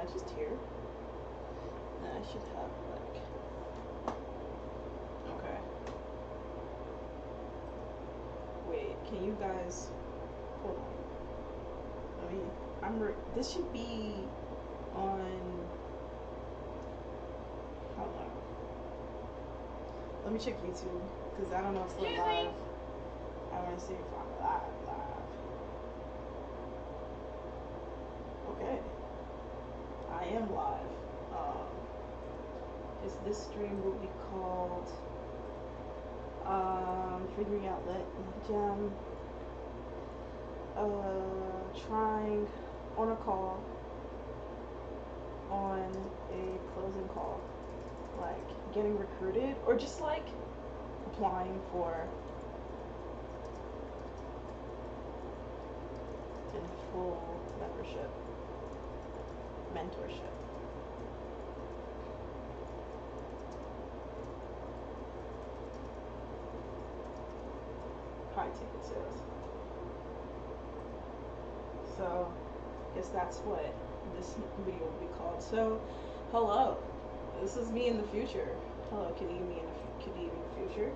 I just hear? Then I should have like. Okay. Wait, can you guys hold on? I mean, this should be on. Hold on. Let me check YouTube because I don't know if we're live. I want to see if I'm live. Okay, I am live. This stream will be called Figuring Out Lit Gem. Trying on a call, on a closing call, like getting recruited or just like applying for in full mentorship. High ticket sales. So I guess that's what this video will be called. So hello, this is me in the future. Hello, Kitty, me in the future.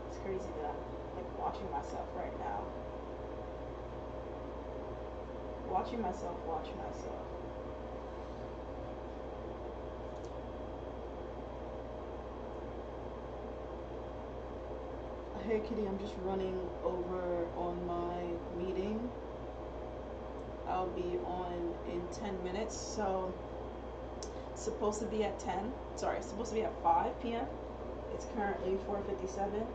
It's crazy that I'm like watching myself right now. Watching myself watch myself. Hey Kitty, I'm just running over on my meeting. I'll be on in 10 minutes, so it's supposed to be at 5 p.m. It's currently 4:57.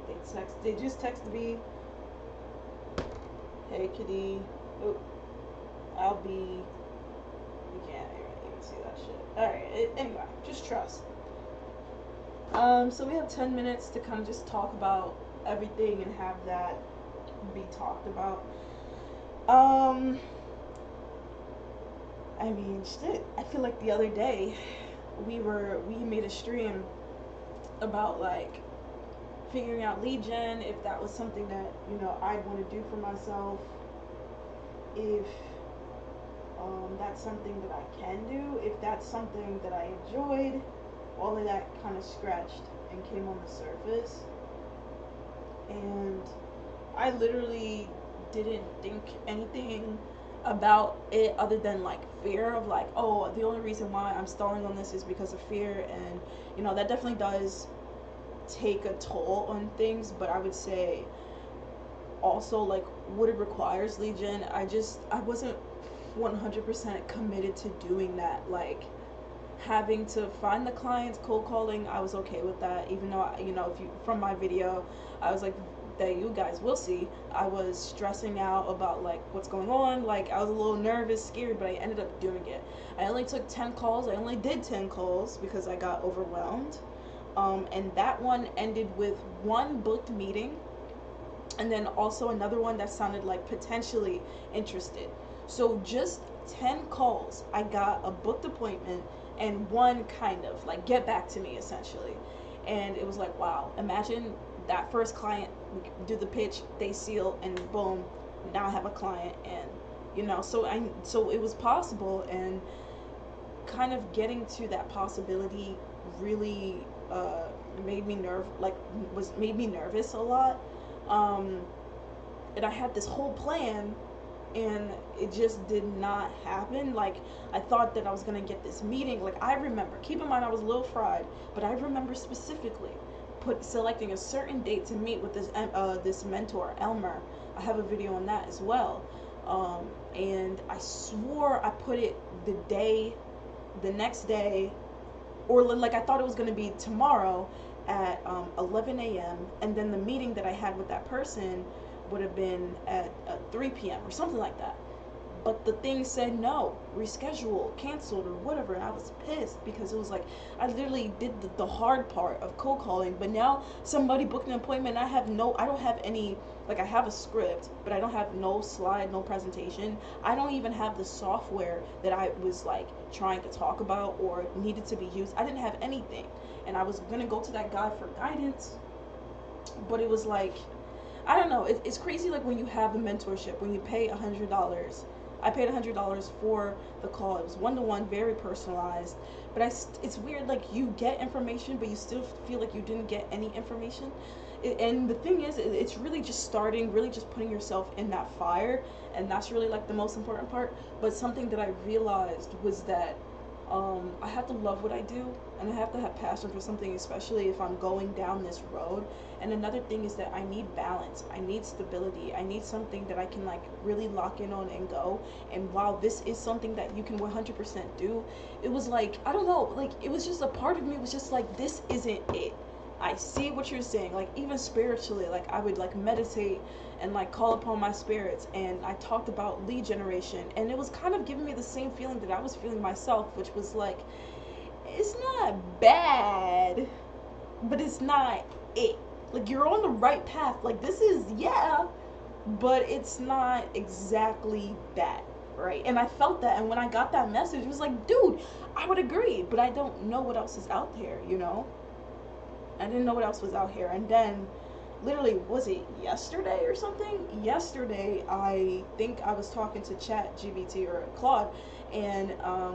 They just texted me. Hey Kitty, oh, I'll be. You can't even see that shit. Alright, anyway, just trust. So we have 10 minutes to kind of just talk about everything and have that be talked about. I mean, shit. I feel like the other day we made a stream about like figuring out lead gen, if that was something that I'd want to do for myself, if that's something that I can do, if that's something that I enjoyed. All of that kind of scratched and came on the surface, and I literally didn't think anything about it other than like fear of like, oh, the only reason why I'm stalling on this is because of fear. And that definitely does take a toll on things, but I would say also like what it requires lead gen, I wasn't 100% committed to doing that. Like having to find the clients, cold calling, I was okay with that, even though if you from my video, I was like, that you guys will see, I was stressing out about like what's going on. Like I was a little nervous, scared, but I ended up doing it. I only took 10 calls. I only did 10 calls because I got overwhelmed, and that one ended with one booked meeting, and then also another one that sounded like potentially interested. So just 10 calls, I got a booked appointment and one kind of like get back to me essentially. And it was like, wow, imagine that first client, we do the pitch, they seal, and boom, now I have a client. And so it was possible, and kind of getting to that possibility really made me nervous a lot. And I had this whole plan, and it just did not happen. Like I thought that I was gonna get this meeting. Like I remember, keep in mind I was a little fried, but I remember specifically selecting a certain date to meet with this mentor, Elmer. I have a video on that as well. And I swore I put it the next day, or like I thought it was gonna be tomorrow at 11 a.m. and then the meeting that I had with that person would have been at 3 p.m. or something like that. But the thing said no, reschedule, canceled, or whatever, and I was pissed because it was like I literally did the hard part of cold calling, but now somebody booked an appointment and I don't have any, like I have a script, but I don't have no slide, no presentation. I don't even have the software that I was like trying to talk about or needed to be used. I didn't have anything, and I was gonna go to that guy for guidance, but it was like, I don't know, it's crazy. Like when you have a mentorship, when you pay $100, I paid $100 for the call. It was one-to-one, very personalized. But it's weird, like you get information, but you still feel like you didn't get any information. And the thing is, it's really just starting, really just putting yourself in that fire, and that's really like the most important part. But something that I realized was that I have to love what I do, and I have to have passion for something, especially if I'm going down this road. And another thing is that I need balance. I need stability. I need something that I can like really lock in on and go. And while this is something that you can 100% do, it was like, I don't know, like it was just a part of me was just like, this isn't it. I see what you're saying, like even spiritually, like I would like meditate and like call upon my spirits, and I talked about lead generation, and it was kind of giving me the same feeling that I was feeling myself, which was like, it's not bad, but it's not it. Like you're on the right path. Like this is, yeah, but it's not exactly that, right? And I felt that, and when I got that message, it was like, dude, I would agree, but I don't know what else is out there, you know? I didn't know what else was out here. And then, literally, was it yesterday or something? Yesterday, I think I was talking to Chat GBT or Claude, and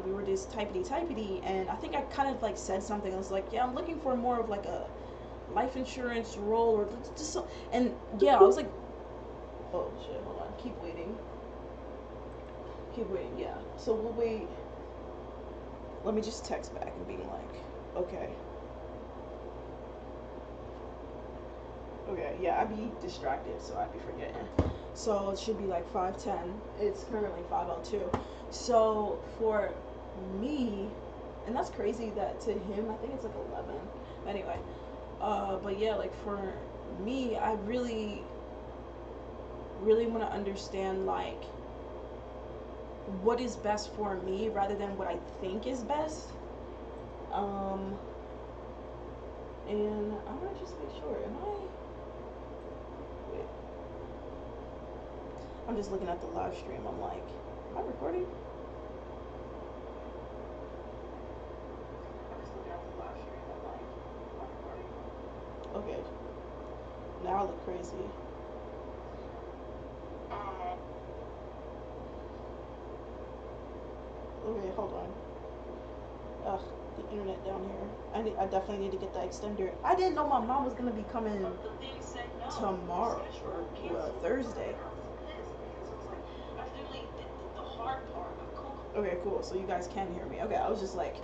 we were just typity, and I think I kind of like said something. I was like, yeah, I'm looking for more of like a life insurance role or just so. And yeah, I was like, oh shit, hold on, keep waiting. Yeah, so we'll wait. Let me just text back and be like, okay. Okay, yeah, I'd be distracted, so I'd be forgetting. So it should be like 5:10. It's currently 5:02. So for me, and that's crazy that to him, I think it's like 11. Anyway, but yeah, like for me, I really, really want to understand like what is best for me rather than what I think is best. Um, and I want to just make sure, am I? Wait. I'm just looking at the live stream. I'm like, am I recording? I'm just looking at the live stream. I'm like, am I recording? Okay. Now I look crazy. Okay, hold on. Ugh, the internet down here. I definitely need to get the extender. I didn't know my mom was gonna be coming tomorrow or Thursday. Okay, cool. So you guys can hear me. Okay, I was just like,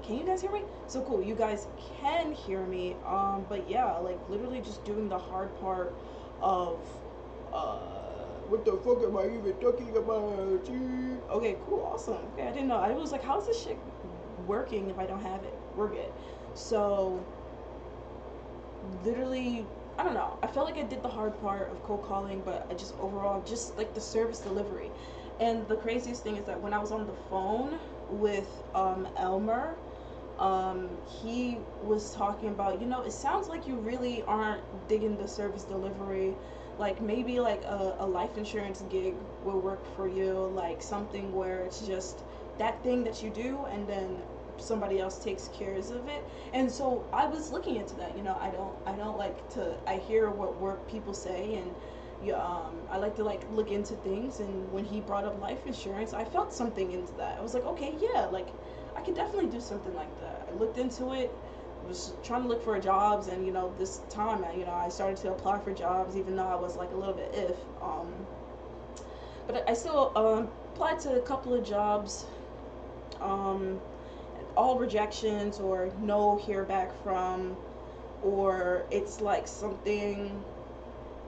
can you guys hear me? So cool, you guys can hear me. But yeah, like literally just doing the hard part of what the fuck am I even talking about? Okay, cool, awesome. Okay, I didn't know. I was like, how's this shit working if I don't have it? We're good. So literally, I don't know. I felt like I did the hard part of cold calling, but I just overall just like the service delivery. And the craziest thing is that when I was on the phone with Elmer, he was talking about, you know, it sounds like you really aren't digging the service delivery. Like maybe like a life insurance gig will work for you, like something where it's just that thing that you do and then somebody else takes cares of it. And so I was looking into that. You know, I don't like to, I hear what work people say, and I like to like look into things. And when he brought up life insurance, I felt something into that. I was like, okay, yeah, like I could definitely do something like that. I looked into it, was trying to look for jobs, and you know, this time I started to apply for jobs, even though I was like a little bit but I still applied to a couple of jobs, all rejections or no hear back from, or it's like something,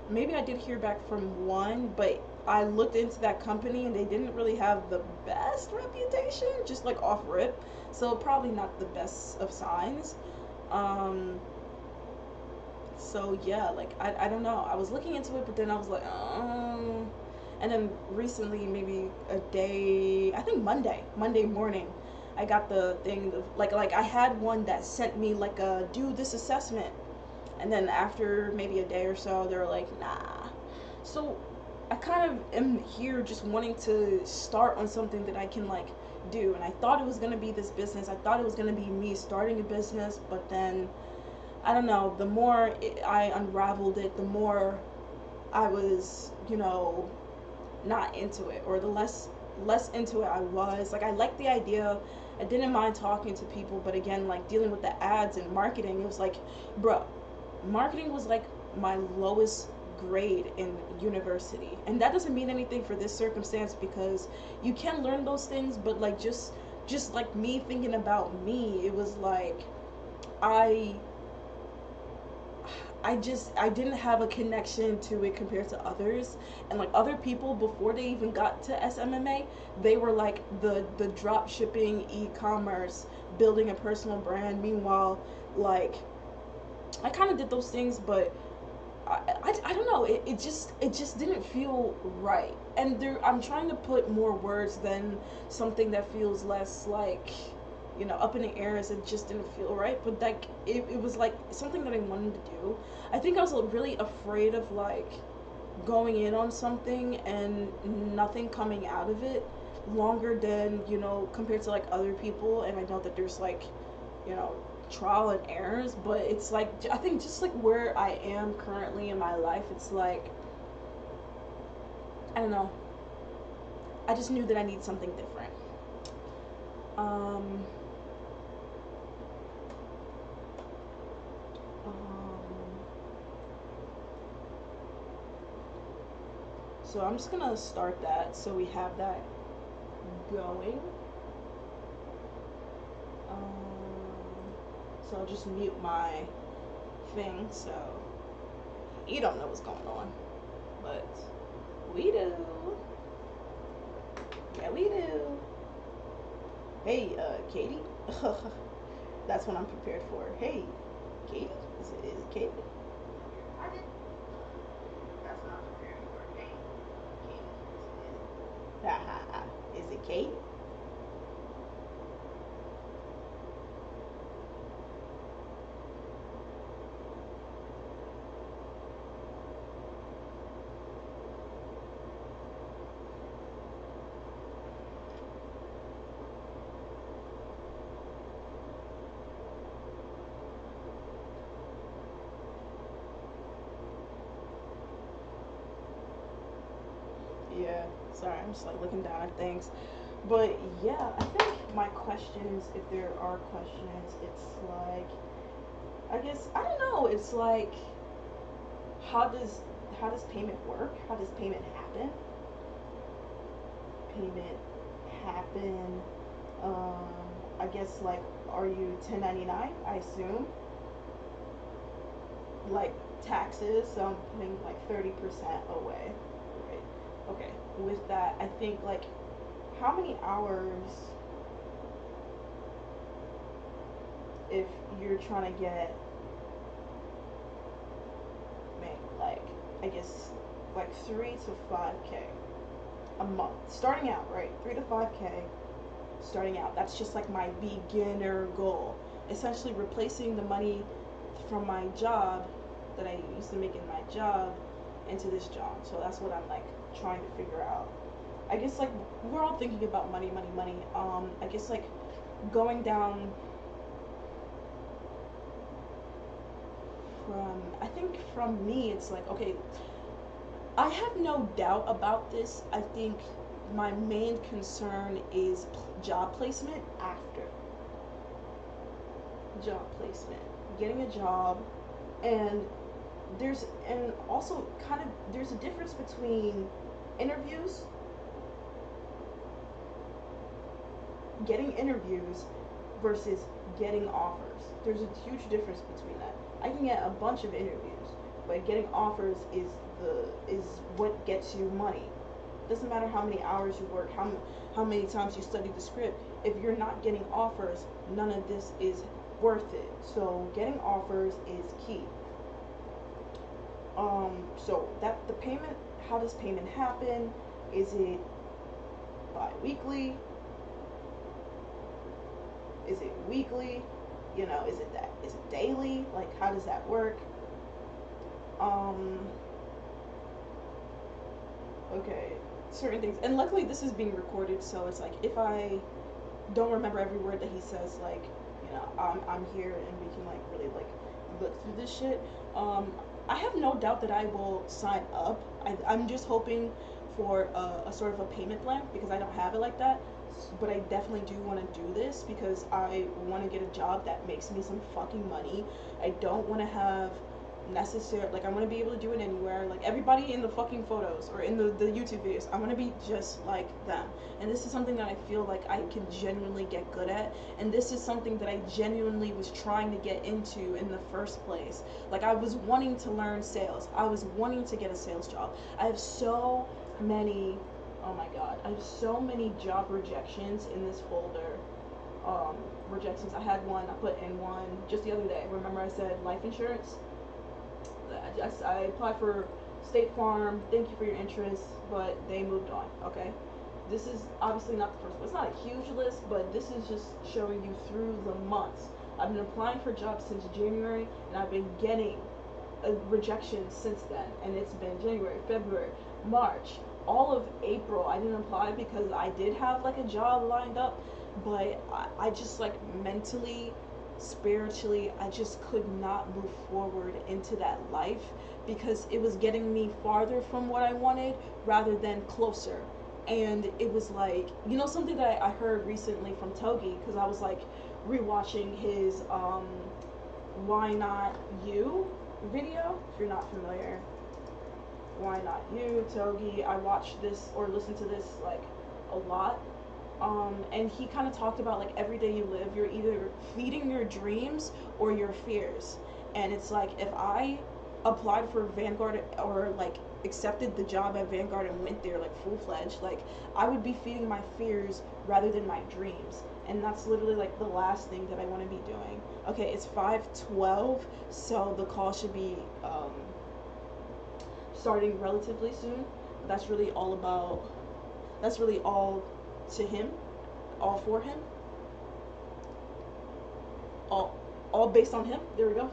maybe I did hear back from one, but I looked into that company and they didn't really have the best reputation, just like off rip, so probably not the best of signs. So yeah, like I don't know, I was looking into it, but then I was like, oh. And then recently, maybe a day, I think Monday morning, I got the thing of, like I had one that sent me like a do this assessment, and then after maybe a day or so, they were like, nah. So I kind of am here just wanting to start on something that I can like do, and I thought it was gonna be this business. I thought it was gonna be me starting a business, but then I don't know. The more I unraveled it, the more I was, you know, not into it, or the less less into it I was. Like, I liked the idea. I didn't mind talking to people, but again, like dealing with the ads and marketing, it was like, bro, marketing was like my lowest grade in university. And that doesn't mean anything for this circumstance, because you can learn those things, but like just like me thinking about me, it was like I I didn't have a connection to it compared to others. And like other people before they even got to SMMA, they were like the drop shipping, e-commerce, building a personal brand. Meanwhile, like I kind of did those things, but I don't know. It just didn't feel right. And there, I'm trying to put more words than something that feels less like, up in the air, as it just didn't feel right. But like it was like something that I wanted to do. I think I was really afraid of like going in on something and nothing coming out of it longer than, compared to like other people. And I know that there's like, you know trial and errors, but it's like, I think just like where I am currently in my life, it's like, I don't know, I just knew that I need something different. um um so I'm just gonna start that so we have that going. So I'll just mute my thing so you don't know what's going on, but we do. Yeah, we do. Hey, Katie. That's what I'm prepared for. Hey, Katie. Is it Katie? I did. That's what I'm prepared for. Hey, Katie. Ha ha ha. Is it Katie? Yeah. Sorry, I'm just like looking down at things. But yeah, I think my questions, if there are questions, it's like, I guess I don't know. It's like, how does how does payment work? How does payment happen? Payment happen. Um, I guess like, are you 1099? I assume like taxes. So I'm putting like 30% away. Right. Okay. With that, I think like, how many hours, if you're trying to get, like, I guess like 3 to 5K a month starting out, right? 3 to 5K starting out. That's just like my beginner goal. Essentially replacing the money from my job that I used to make in my job into this job. So that's what I'm like trying to figure out. I guess like we're all thinking about money, money, money. I guess like going down from, I think from me, it's like, okay, I have no doubt about this. I think my main concern is job placement after job placement, getting a job. And also kind of, there's a difference between interviews, getting interviews versus getting offers. There's a huge difference between that. I can get a bunch of interviews, but getting offers is what gets you money. It doesn't matter how many hours you work, how many times you study the script. If you're not getting offers, none of this is worth it. So getting offers is key. So that the payment, how does payment happen? Is it bi-weekly? Is it weekly? Is it daily? Like, how does that work? Um, okay, certain things. And luckily this is being recorded, so it's like, if I don't remember every word that he says, like, I'm here and we can like really like look through this shit. I have no doubt that I will sign up. I'm just hoping for a sort of a payment plan because I don't have it like that. But I definitely do want to do this because I want to get a job that makes me some fucking money. I don't want to have necessary, like, I want to be able to do it anywhere, like everybody in the fucking photos or in the YouTube videos. I want to be just like them, and this is something that I feel like I can genuinely get good at, and this is something that I genuinely was trying to get into in the first place. Like, I was wanting to learn sales, I was wanting to get a sales job. I have so many, oh my god, I have so many job rejections in this folder. Rejections, I had one, I put in one just the other day. Remember I said life insurance? I applied for State Farm, thank you for your interest, but they moved on, okay? This is obviously not the first one. It's not a huge list, but this is just showing you through the months. I've been applying for jobs since January, and I've been getting a rejection since then. And it's been January, February, March, all of April. I didn't apply because I did have like a job lined up, but I just like mentally, spiritually, I just could not move forward into that life because it was getting me farther from what I wanted rather than closer. And it was like, you know, something that I heard recently from Togi, because I was like rewatching his Why Not You video. If you're not familiar, Why Not You, Togi, I watched this or listened to this like a lot. And he kind of talked about like every day you live, you're either feeding your dreams or your fears. And it's like, if I applied for Vanguard or like accepted the job at Vanguard and went there like full-fledged, like I would be feeding my fears rather than my dreams. And that's literally like the last thing that I want to be doing. Okay, it's 5:12, so the call should be starting relatively soon. That's really all about, that's really all to him, all for him, all based on him. There we go.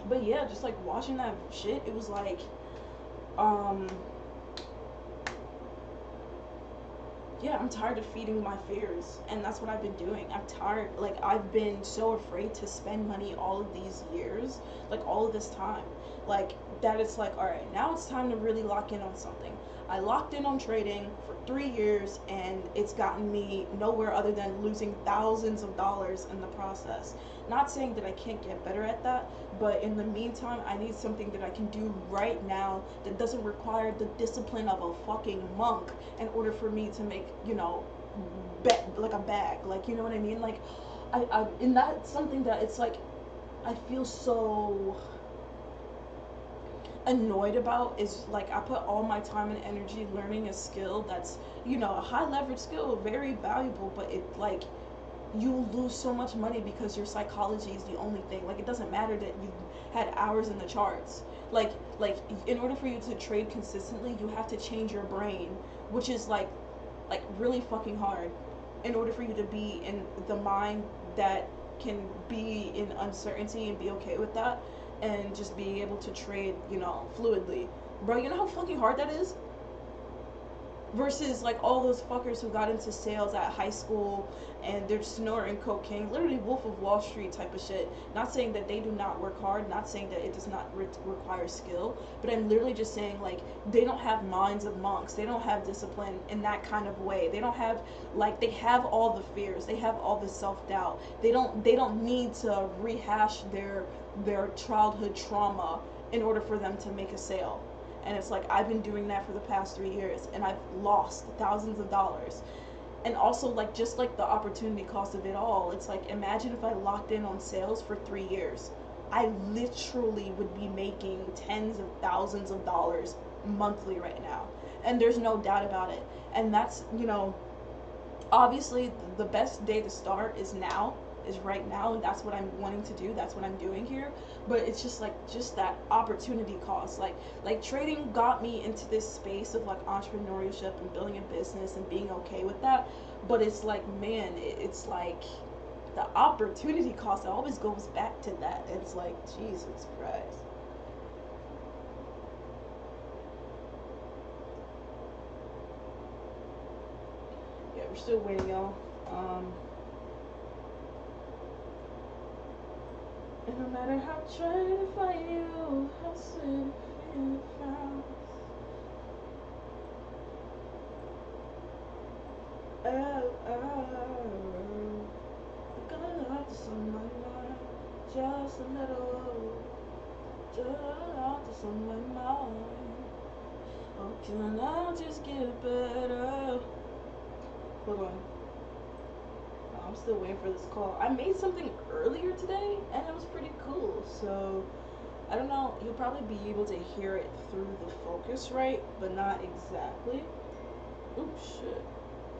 But yeah, just like watching that shit, it was like, yeah, I'm tired of feeding my fears, and that's what I've been doing. I'm tired, like, I've been so afraid to spend money all of these years, like, all of this time, like, that it's like, alright, now it's time to really lock in on something. I locked in on trading for 3 years, and it's gotten me nowhere other than losing thousands of dollars in the process. Not saying that I can't get better at that, but in the meantime, I need something that I can do right now that doesn't require the discipline of a fucking monk in order for me to make, you know, like a bag. Like, you know what I mean? Like, and that's something that it's like, I feel so annoyed about is like I put all my time and energy learning a skill that's, you know, a high leverage skill, very valuable, but it like, you lose so much money because your psychology is the only thing. Like, it doesn't matter that you had hours in the charts. Like in order for you to trade consistently, you have to change your brain, which is like really fucking hard in order for you to be in the mind that can be in uncertainty and be okay with that and just being able to trade, you know, fluidly. Bro, you know how fucking hard that is? Versus like all those fuckers who got into sales at high school and they're snorting cocaine, literally Wolf of Wall Street type of shit. Not saying that they do not work hard, not saying that it does not require skill, but I'm literally just saying like they don't have minds of monks. They don't have discipline in that kind of way. They don't have, like, they have all the fears. They have all the self-doubt. They don't need to rehash their childhood trauma in order for them to make a sale. And it's like, I've been doing that for the past 3 years, and I've lost thousands of dollars. And also, like, just like the opportunity cost of it all, it's like, imagine if I locked in on sales for 3 years. I literally would be making tens of thousands of dollars monthly right now. And there's no doubt about it. And that's, you know, obviously the best day to start is now, is right now, and that's what I'm wanting to do. That's what I'm doing here. But it's just like, just that opportunity cost. Like trading got me into this space of like entrepreneurship and building a business and being okay with that. But it's like, man, it's like the opportunity cost, it always goes back to that. It's like, Jesus Christ. Yeah, we're still waiting, y'all. And no matter how I try to find you, how soon it fast. just a little, just on my mind. Oh, can I just get better? Hold on. I'm still waiting for this call. I made something earlier today, and it was pretty cool. So, I don't know. You'll probably be able to hear it through the focus, right? But not exactly. Oh, shit.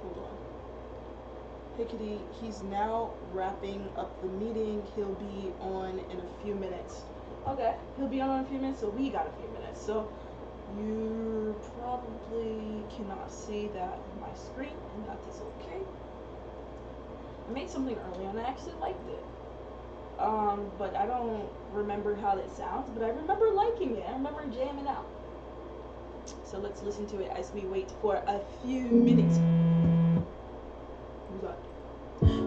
Hold on. Hey, Kitty. He's now wrapping up the meeting. He'll be on in a few minutes. Okay. He'll be on in a few minutes, so we got a few minutes. So, you probably cannot see that on my screen, and that is okay. I made something earlier and I actually liked it. But I don't remember how it sounds, but I remember liking it. I remember jamming out. So let's listen to it as we wait for a few minutes.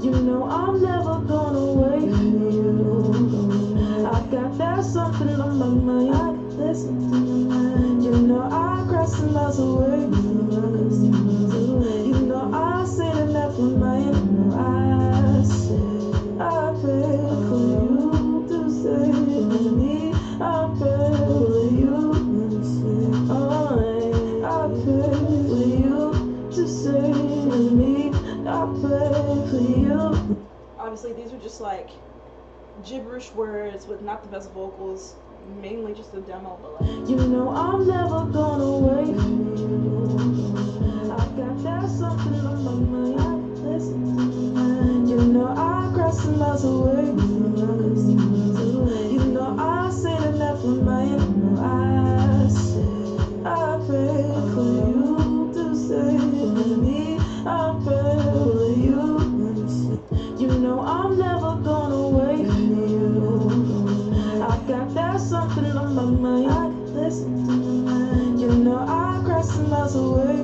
You know I'm never gonna wait for you. I got that something on my mind. I got that something on my mind. You know I cross some miles away. You know I say that never mind. You know I say I pray for you to save me. I pray for you. I pray for you to save me. I pray for you. Obviously, these are just like gibberish words with not the best vocals, mainly just a demo. But like, you know I'm never gonna wait for you. I got that something on my mind. I got that something on my mind. You know I cross some miles away. You know I say that never mind. You know I say I pray for you to save me. I pray for you. You know I'm never gonna wait for you. I got that something on my mind. I got that something on my mind. You know I cross some miles away.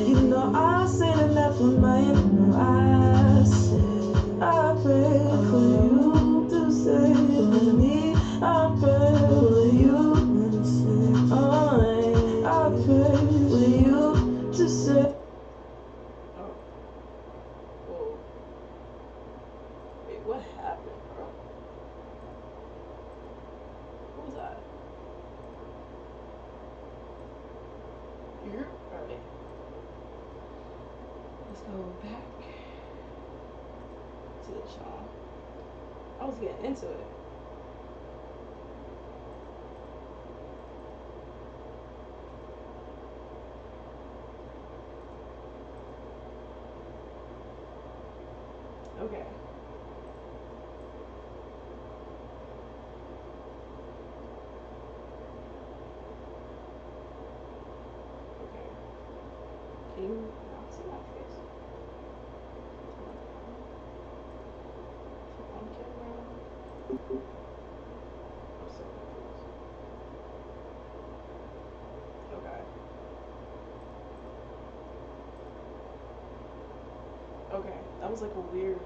You know I say that never mind. You know I say I pray for you to save me. I pray for you. I pray for you to save. What happened, bro? What was that? Here? Alright. Let's go back to the channel. I was getting into it. Okay. Can you not see my face? Keep on camera. I'm so confused. Okay. Okay, that was like a weird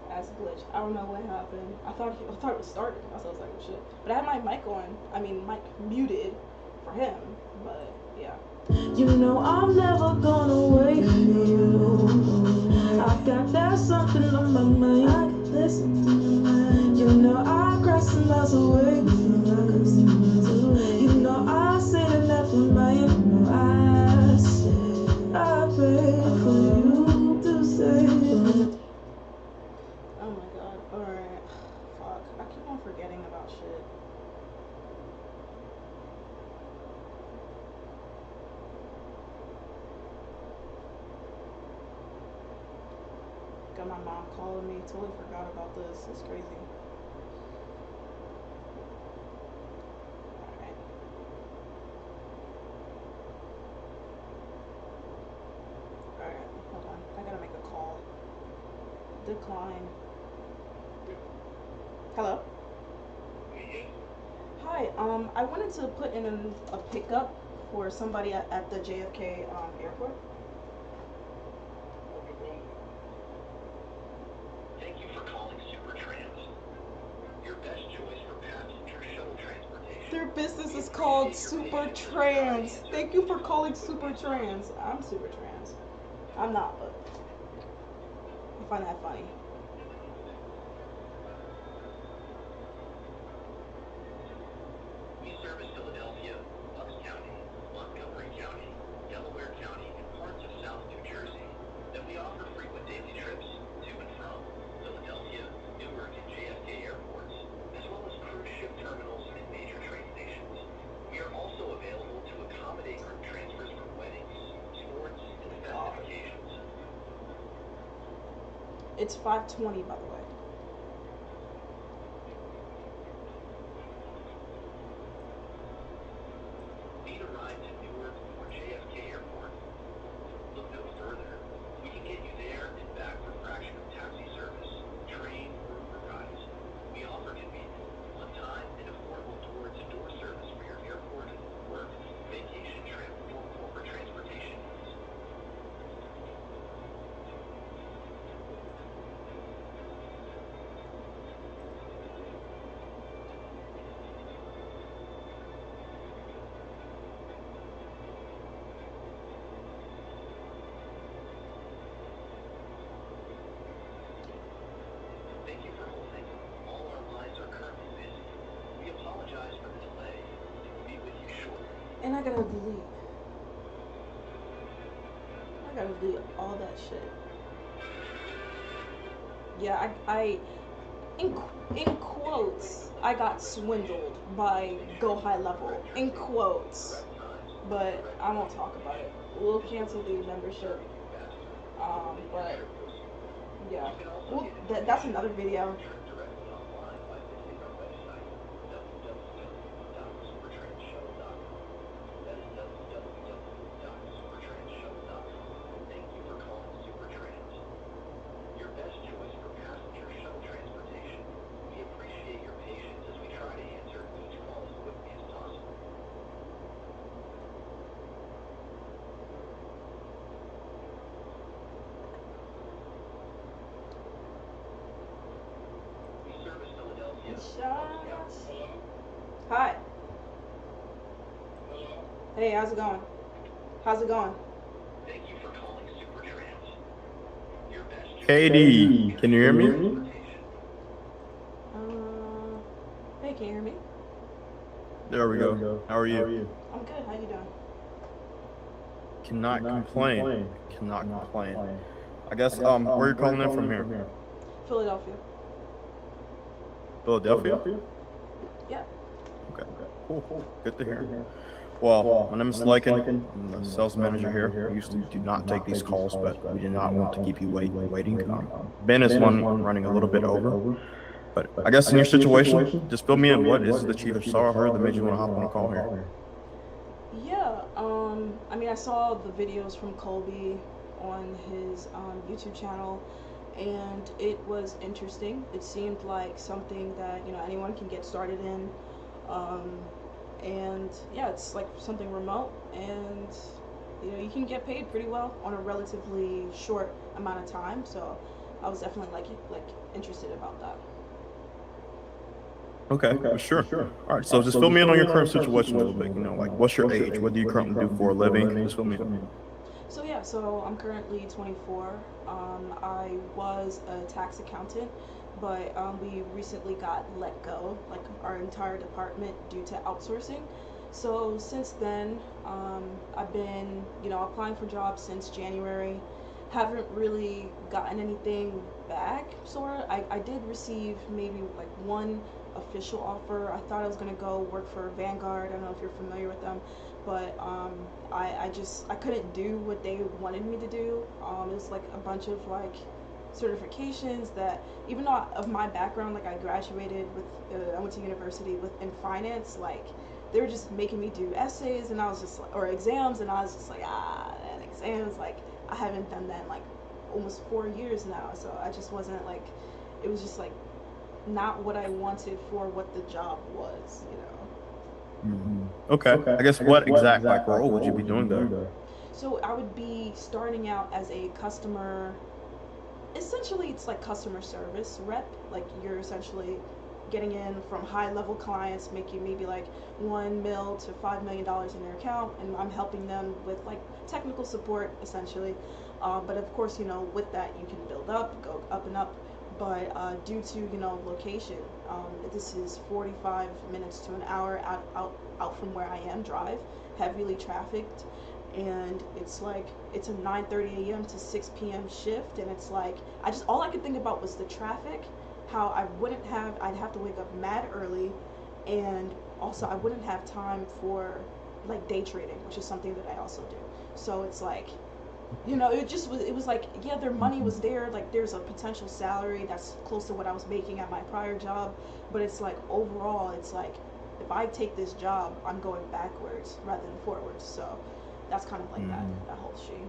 ass glitch. I don't know what happened. I thought it was starting. I was like, oh shit. But I had my mic on. I mean, mic muted for him. But yeah. You know I'm never gonna wait for you. I got that something on my mind. I got that something on my mind. You know I cross some miles away. You know I say that never mind. You know I say I pray for you to save. Oh my god. Alright. Fuck. I keep on forgetting about shit. Got my mom calling me. Totally forgot about this. It's crazy. Alright. Alright. Hold on. I gotta make a call. Decline. Hello? Hi, I wanted to put in a pickup for somebody at the JFK airport. Thank you for calling Supertrans. Your best choice for passenger shuttle transportation. Their business is called Supertrans. Thank you for calling Supertrans. I'm Supertrans. I'm not, but I find that funny. It's 5:20, by the way. Need a ride to Newark or JFK Airport? Look no further. We can get you there and back for fractional taxi service, train, or Uber rides. We offer convenient, on-time, and affordable door-to-door service for your airport, work, vacation trip, or corporate transportation needs. Thank you for holding. All our lines are currently busy. We apologize for the delay and will be with you shortly. And I gotta delete. I gotta delete all that shit. Yeah, in in quotes, I got swindled by Go High Level. In quotes, Correct times, but correct I won't pricing. talk about it. We'll This cancel the location will membership. serve you faster and make your But trip go smoother. yeah, You can also well, get that's information another and book video. your trip directly online by visiting our website, www.supertransshuttle.com. That is www.supertransshuttle.com. Thank you for calling Supertrans, your best choice for passenger shuttle transportation. We appreciate your patience as we try to answer each call as quickly as possible. We service Philadelphia, upscale. Hi. Hey, how's it going? How's it going? Thank you for calling Supertrans, your best choice for Katie, passenger can you hear shuttle me? transportation. Uh, hey, can you hear me? There we go. How are you? I'm good. How you doing? Cannot complain. Cannot complain. I guess where are you calling in from here? Philadelphia. Philadelphia? Yeah. Okay. Cool. Good to hear. Well, my name is Lycan. I'm the sales manager here. We usually do not take these calls, but we did not want to keep you waiting. Ben is one running a little bit over. But I guess in your situation, just fill me in. What is it that you either saw or heard that made you want to hop on a call here? Yeah. I mean, I saw the videos from Colby on his YouTube channel, and it was interesting. It seemed like something that anyone can get started in. Um, and yeah, it's like something remote, and you can get paid pretty well on a relatively short amount of time. So I was definitely like interested about that. Okay, sure. All right, so just fill me in on your current situation a little bit. Like what's your age? What do you currently do for a living? Just fill me in. So yeah, so I'm currently 24. I was a tax accountant, but we recently got let go, like our entire department, due to outsourcing. So since then, I've been, applying for jobs since January. Haven't really gotten anything back, sort of. I did receive maybe like one official offer. I thought I was gonna go work for Vanguard. I don't know if you're familiar with them, but I couldn't do what they wanted me to do. It was like a bunch of like certifications that, even though of my background, like I graduated with, I went to university with in finance, like they were just making me do essays, and I was just or exams, and I was just like, and exams, like I haven't done that in like almost 4 years now, so I just wasn't like, it was just like not what I wanted for what the job was. Okay. I guess what exact like role would you be doing there? So I would be starting out as a customer, essentially it's like customer service rep. Like you're essentially getting in from high level clients, making maybe like 1 mil to $5 million in their account, and I'm helping them with like technical support essentially. But of course, with that you can build up, go up and up. But due to location, this is 45 minutes to an hour out from where I am, drive, heavily trafficked, and it's a 9:30 a.m. to 6 p.m. shift, and it's like all I could think about was the traffic, how I'd have to wake up mad early, and also I wouldn't have time for like day trading, which is something that I also do. So it's like It was like, yeah, their money was there, like there's a potential salary that's close to what I was making at my prior job, but it's like overall it's like if I take this job I'm going backwards rather than forwards. So that's kind of like Mm. that whole shit.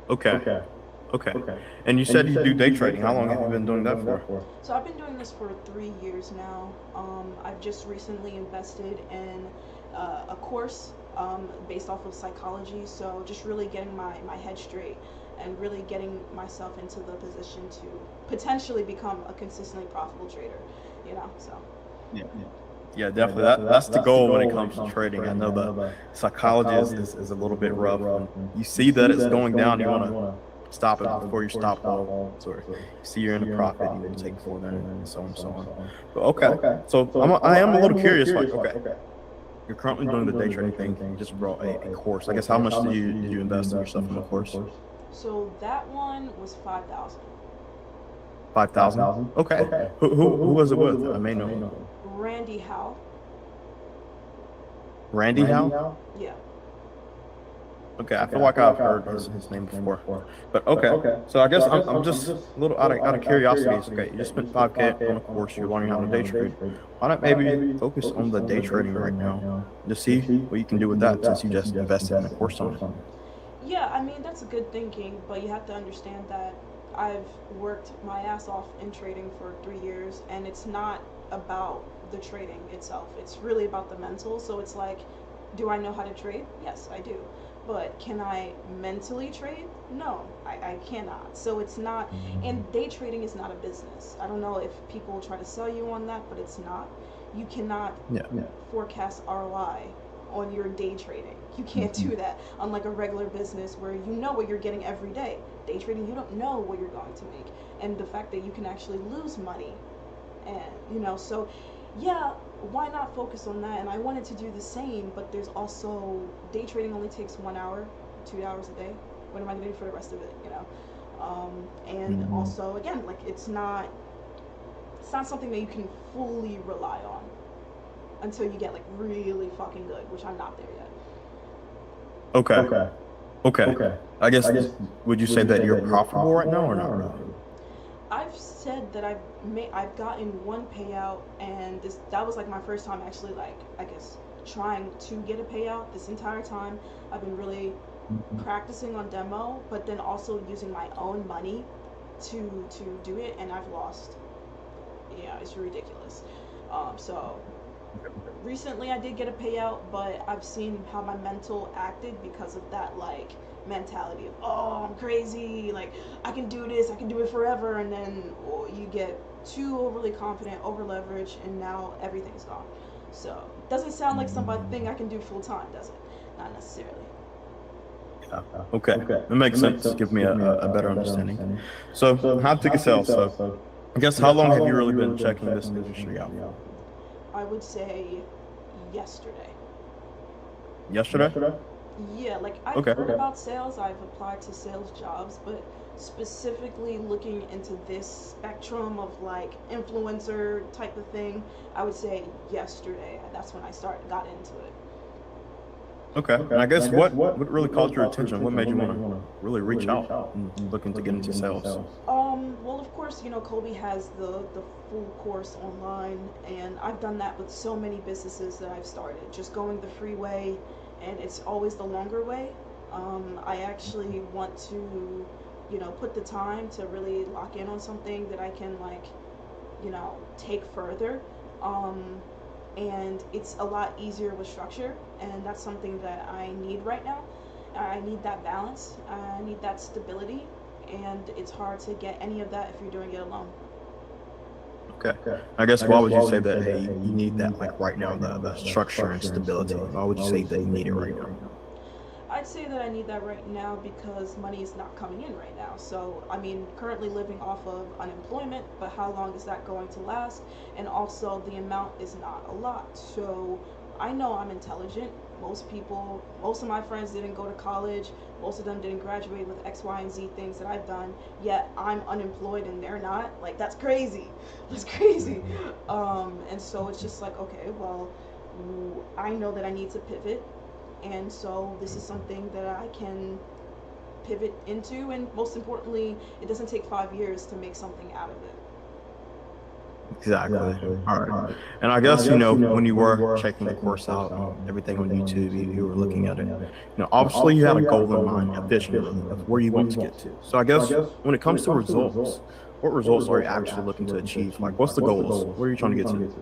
Okay. Okay. And you said you do day trading. How long have you been doing that for? So I've been doing this for 3 years now. I've just recently invested in a course based off of psychology. So just really getting my head straight and really getting myself into the position to potentially become a consistently profitable trader. So Yeah. Yeah, definitely. That's the goal when it comes to trading. I know the psychology is a little bit rough. When you see that it's going down, you want to stop it before you stop loss, or you see you're in a profit, you want to take more than it, and so on and so on. But okay, so I am a little curious. Like, okay, you're currently doing the day trading thing. You just brought a course. I guess how much did you invest in yourself in the course? so that one was 5,000. 5,000. Okay. Who was it with? I may know. Randy Howe. Randy Howe. Yeah. Okay, I feel like I've heard his name before, but okay. So I guess I'm just a little out of curiosity. It's okay, you just spent 5K on a course. You're learning how to day trade. Why not maybe focus on the day trading right now? Just see what you can do with that since you just invested in a course on it. Yeah, I mean, that's a good thinking, but you have to understand that I've worked my ass off in trading for 3 years, and it's not about the trading itself. It's really about the mental. So it's like, do I know how to trade? Yes, I do. But can I mentally trade? No, I cannot. So it's not, and day trading is not a business. I don't know if people try to sell you on that, but it's not. You cannot Yeah. forecast ROI on your day trading. You can't do that. Unlike a regular business where you know what you're getting every day. Day trading, you don't know what you're going to make. And the fact that you can actually lose money. And, so yeah, why not focus on that? And I wanted to do the same, but there's also day trading only takes 1 hour, 2 hours a day. What am I going to do for the rest of it? And also, again, like it's not something that you can fully rely on until you get like really fucking good, which I'm not there yet. Okay. Okay. I guess would you say that you're profitable right now or not really? I've said that I've gotten one payout, and that was like my first time actually, like, I guess trying to get a payout. This entire time I've been really practicing on demo, but then also using my own money to do it, and I've lost. Yeah, it's ridiculous. So recently I did get a payout, but I've seen how my mental acted because of that, like, mentality of, oh, I'm crazy, like I can do this, I can do it forever, and then you get too overly confident, over leveraged, and now everything's gone. So it doesn't sound like something I can do full time, does it? Not necessarily. Yeah. Okay. That makes sense. Give me a better understanding. So how to get sales. So I guess how long have you really been checking this industry out for? I would say yesterday. Yesterday? Yeah, like I've Okay. heard about sales, I've applied to sales jobs, but specifically looking into this spectrum of like influencer type of thing, I would say yesterday. That's when I got into it. Okay. And I guess what really caught your attention? What made you want to really reach out and looking to get into sales? Well, of course, Kobe has the full course online, and I've done that with so many businesses that I've started. Just going the free way, and it's always the longer way. I actually want to, put the time to really lock in on something that I can like, take further. Um, and it's a lot easier with structure, and that's something that I need right now. I need that balance. I need that stability, and it's hard to get any of that if you're doing it alone. Okay. I guess why would you say that, hey, you need that like right now, the structure and stability? Why would you say that you need it right now? I'd say that I need that right now because money is not coming in right now. So, I mean, currently living off of unemployment, but how long is that going to last? And also, the amount is not a lot. So, I know I'm intelligent. Most of my friends didn't go to college. Most of them didn't graduate with X, Y, and Z things that I've done. Yet I'm unemployed and they're not. Like, that's crazy. That's crazy. And so it's just like, okay, well, I know that I need to pivot, and so this is something that I can pivot into, and most importantly, it doesn't take 5 years to make something out of it. Exactly. All right. And I guess, when you were checking the course out and everything on YouTube, you were looking at it, obviously you had a goal in mind, a vision really, of where you want to get to. So I guess when it comes to results, what results are you actually looking to achieve? Like, what's the goals? What are you trying to get to?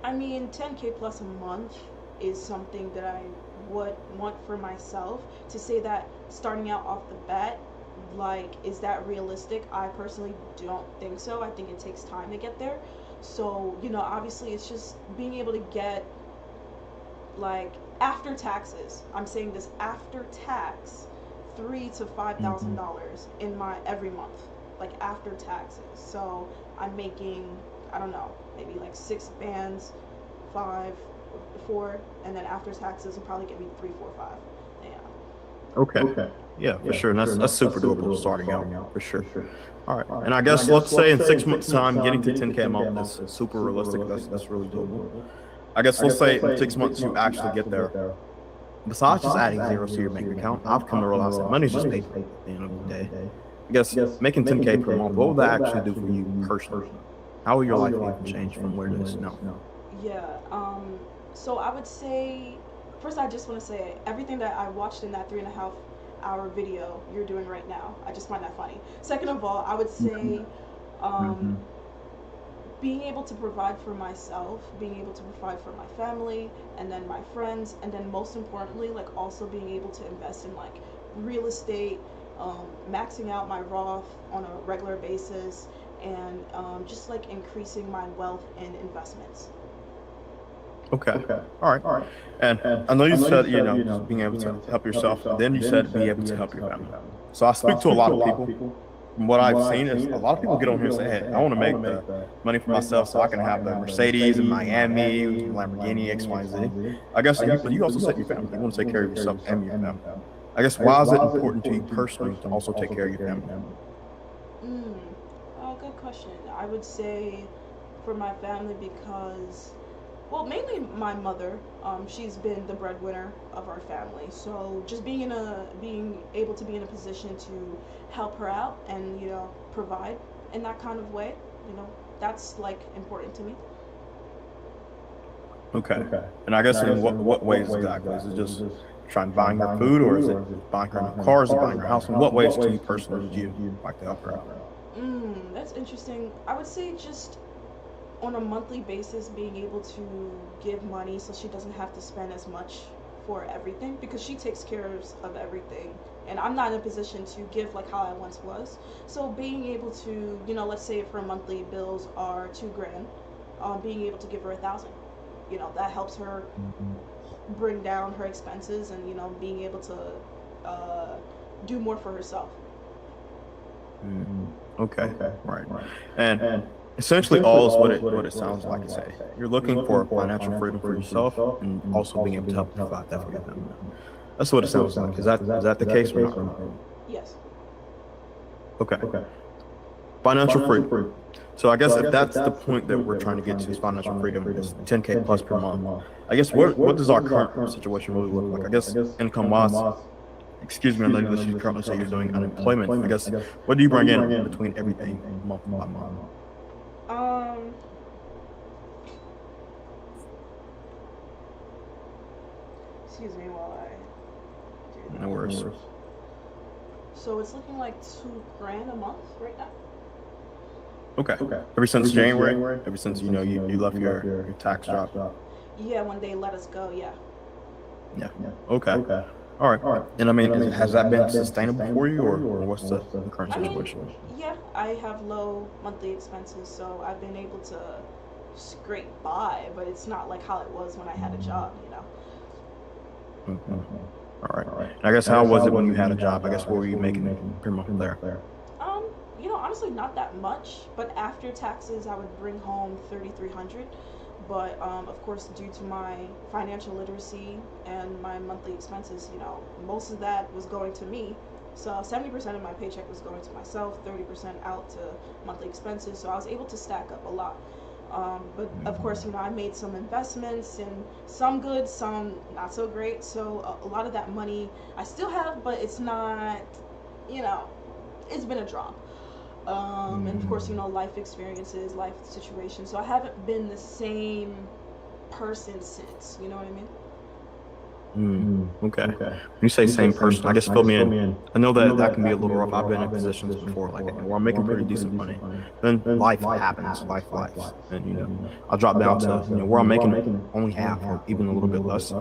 I mean, 10K plus a month is something that I would want for myself. To say that starting out off the bat, like, is that realistic? I personally don't think so. I think it takes time to get there. So, obviously, it's just being able to get, like, after taxes. I'm saying this after tax, Hmm. $3,000 to $5,000 in my every month, like after taxes. So I'm making, I don't know, maybe like 6 bands, five, four, and then after taxes will probably get me three, four, five. Yeah. Okay. Yeah, for sure. And that's super doable starting out, for sure. All right. And I guess let's say in 6 months' time, getting to 10K a month is super realistic. That's really doable. I guess let's say in 6 months you actually get there. Besides just adding zeros to your bank account, I've come to realize that money's just paper at the end of the day. I guess making 10K per month, what will that actually do for you personally? How will your life even change from where it is now? Yeah. So I would say, first, I just want to say everything that I watched in that 3.5 hour video you're doing right now, I just find that funny. Second of all, I would say, um, being able to provide for myself, being able to provide for my family, and then my friends, and then most importantly, like also being able to invest in like real estate, maxing out my Roth on a regular basis, and just like increasing my wealth in investments. Okay. All right. And I know you said, just being able to help yourself, and then you said be able to help your family. So I speak to a lot of people. From what I've seen is a lot of people get on here and say, "Hey, I want to make the money for myself so I can have the Mercedes in Miami, Lamborghini, X, Y, Z." I guess, but you also said your family. You want to take care of yourself and your family. I guess why is it important to you personally to also take care of your family? Mm, good question. I would say for my family because, well, mainly my mother. She's been the breadwinner of our family. So just being able to be in a position to help her out and provide in that kind of way, that's like important to me. Okay. And I guess in what ways exactly? Is it just trying buying her food, or is it buying her a new car? Is it buying her a house? In what ways to you personally would you like to help her out? That's interesting. I would say just on a monthly basis being able to give money so she doesn't have to spend as much for everything because she takes care of everything, and I'm not in a position to give like how I once was. So being able to, let's say if her monthly bills are 2 grand, being able to give her 1,000, that helps her bring down her expenses, and being able to uh, do more for herself. Mm, okay. Right. And essentially all is what it sounds like. It's you're looking for financial freedom for yourself and also being able to help provide that for your family. That's what it sounds like. Is that the case or not really? Yes. Okay. Financial freedom. So I guess if that's the point that we're trying to get to is financial freedom is 10K plus per month. I guess what does our current situation really look like? I guess income wise, excuse me, I know that you currently say you're doing unemployment. I guess what do you bring in between everything month by month? Um, Excuse me while I do No that. worries. So it's looking like 2 grand a month right now. Okay. Ever since January, ever since you left your tax job. Yeah, when they let us go, yeah. Yeah. Okay. All right. And I mean, has that been sustainable for you, or what's the current I mean, situation? yeah, I have low monthly expenses, so I've been able to scrape by, but it's not like how it was when I had a job. Mhm. All right. And I guess how was it when you had a job? I guess what were you making per month there? Um, Honestly, not that much, but after taxes, I would bring home 3,300. But of course, due to my financial literacy and my monthly expenses, most of that was going to me. So 70% of my paycheck was going to myself, 30% out to monthly expenses. So I was able to stack up a lot. But of course, I made some investments, and some good, some not so great. So a lot of that money I still have, but it's not, you know, it's been a drop. And of course, life experiences, life situations. So I haven't been the same person since. You know what I mean? Okay. When you say same person, I guess fill me in. I know that that can be a little rough. I've been in positions before, like where I'm making pretty decent money. Then life happens, life, and I'll drop down to where I'm making only half or even a little bit less.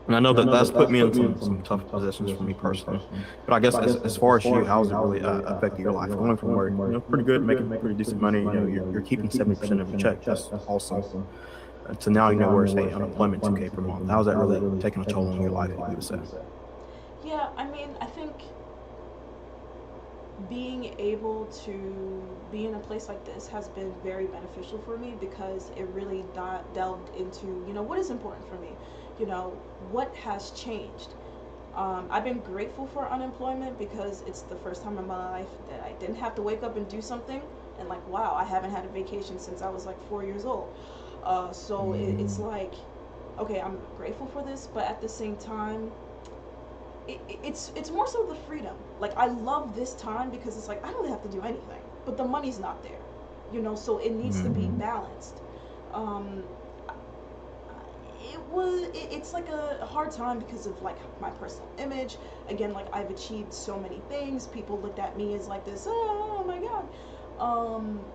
And I know that that's put me in some tough positions for me personally. But I guess as far as you, how has it really affected your life? Going from where pretty good, making pretty decent money, you're keeping 70% of your check. That's awesome. To now, where it's unemployment 2K per month. How's that really taking a toll on your life, you would say? Yeah, I mean, I think being able to be in a place like this has been very beneficial for me because it really delved into, what is important for me, what has changed. I've been grateful for unemployment because it's the first time in my life that I didn't have to wake up and do something and like, wow, I haven't had a vacation since I was like 4 years old. So it's like, okay, I'm grateful for this, but at the same time, it's more so the freedom. Like I love this time because it's like I don't have to do anything, but the money's not there, so it needs to be balanced. Um, it's like a hard time because of like my personal image. Again, like I've achieved so many things. People looked at me as like this, oh my god.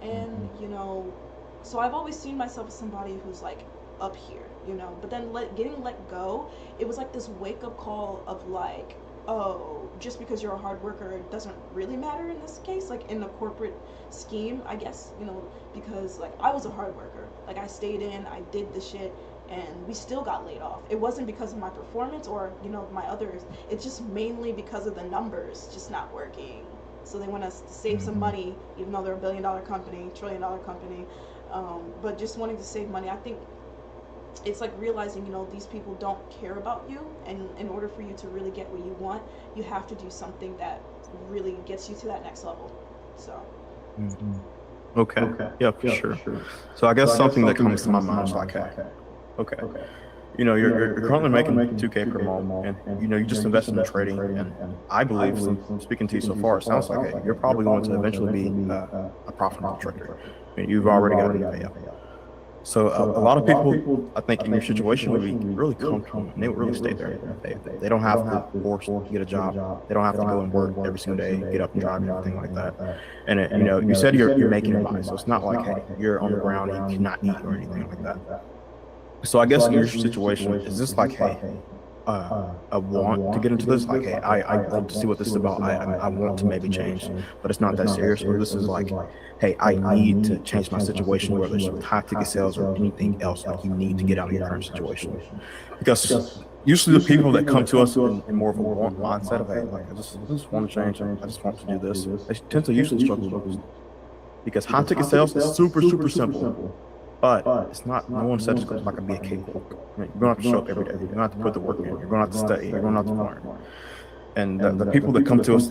And so I've always seen myself as somebody who's like up here, but then getting let go, it was like this wake up call of like, oh, just because you're a hard worker doesn't really matter in this case, like in the corporate scheme, I guess, because like I was a hard worker. Like I stayed in, I did the shit, and we still got laid off. It wasn't because of my performance or, my others. It's just mainly because of the numbers just not working. So they want us to save some money, even though they're a billion-dollar company, trillion-dollar company. But just wanting to save money. I think it's like realizing, these people don't care about you. And in order for you to really get what you want, you have to do something that really gets you to that next level. So. Okay. Yeah, for sure. So I guess something that comes to my mind is like, hey, okay, you're currently making 2K per month, and you just invested in trading, and I believe, speaking to you so far, it sounds like hey, you're probably going to eventually be a profitable trader. I mean, you've already got a good payout. So a lot of people, I think, in your situation would be really comfortable, and they would really stay there. They don't have to force to get a job. They don't have to go and work every single day, get up and drive and everything like that. And you said you're making it by, so it's not like hey, you're on the ground and you cannot eat or anything like that. So I guess in your situation, is this like, hey, I want to get into this? Like, hey, I want to see what this is about. I want to maybe change, but it's not that serious. Or this is like, hey, I need to change my situation, whether it's with high ticket sales or anything else. Like, you need to get out of your current situation. Because usually the people that come to us in more of a want mindset of, hey, like, I just want to change. I just want to do this. They tend to usually struggle with most. Because high ticket sales is super, super simple. But it's not, no one said it's not going to be a cakewalk. I mean, you're going to have to show up every day. You're going to have to put the work in. You're going to have to study. You're going to have to learn. And the people that come to us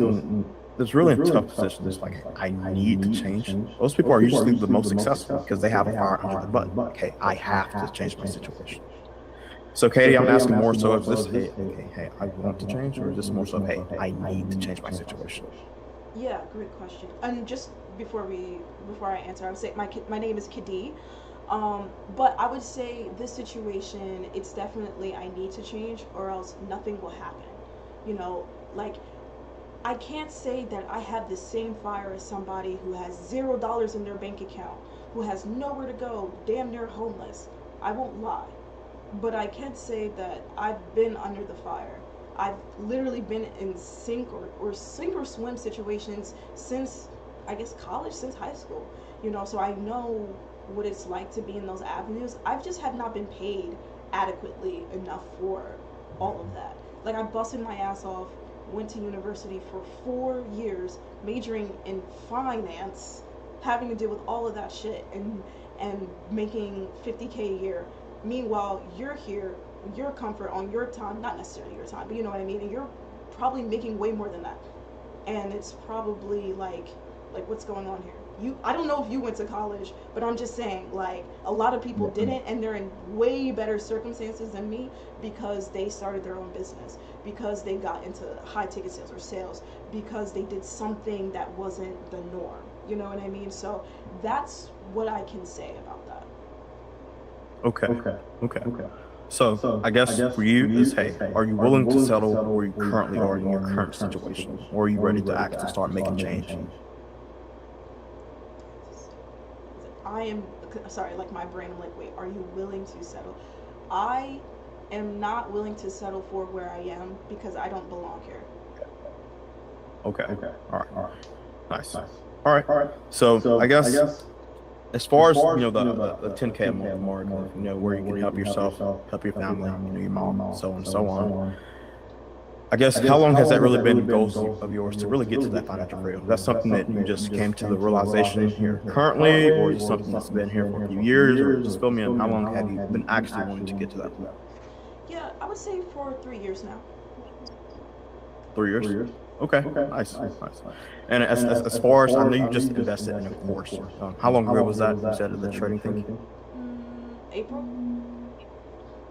that's really in tough positions, like, I need to change. Those people are usually the most successful because they have a fire under their butt. Okay, I have to change my situation. So, Katie, I'm asking more so, is this, hey, I want to change, or is this more so, hey, I need to change my situation? Yeah, great question. And just before I answer, I would say my name is Kadi. But I would say this situation, it's definitely I need to change or else nothing will happen. Like I can't say that I have the same fire as somebody who has $0 in their bank account, who has nowhere to go, damn near homeless. I won't lie. But I can't say that I've been under the fire. I've literally been in sink or swim situations since I guess college, since high school. So I know what it's like to be in those avenues. I just have not been paid adequately enough for all of that. Like I busted my ass off, went to university for 4 years, majoring in finance, having to deal with all of that shit and making 50K a year. Meanwhile, you're here, your comfort on your time, not necessarily your time, but you know what I mean, and you're probably making way more than that. And it's probably like what's going on here? I don't know if you went to college, but I'm just saying, like, a lot of people didn't, and they're in way better circumstances than me because they started their own business, because they got into high ticket sales or sales, because they did something that wasn't the norm. You know what I mean? So that's what I can say about that. Okay. Okay. So I guess for you is, hey, are you willing to settle where you currently are in your current situation, or are you ready to actually start making change? I am sorry, like my brain, I'm like, wait, are you willing to settle? I am not willing to settle for where I am because I don't belong here. Okay. All right. Nice. All right. So I guess as far as the 10K a month mark of where you can help yourself, help your family, your mom, so on and so on. I guess how long has that really been goals of yours to really get to that financial freedom? Is that something that you just came to the realization here currently, or is it something that's been here for a few years, or just fill me in? How long have you been actually wanting to get to that point? Yeah, I would say for 3 years now. 3 years. Okay, nice. And as far as I know, you just invested in a course. How long ago was that? You said the trading thing? April.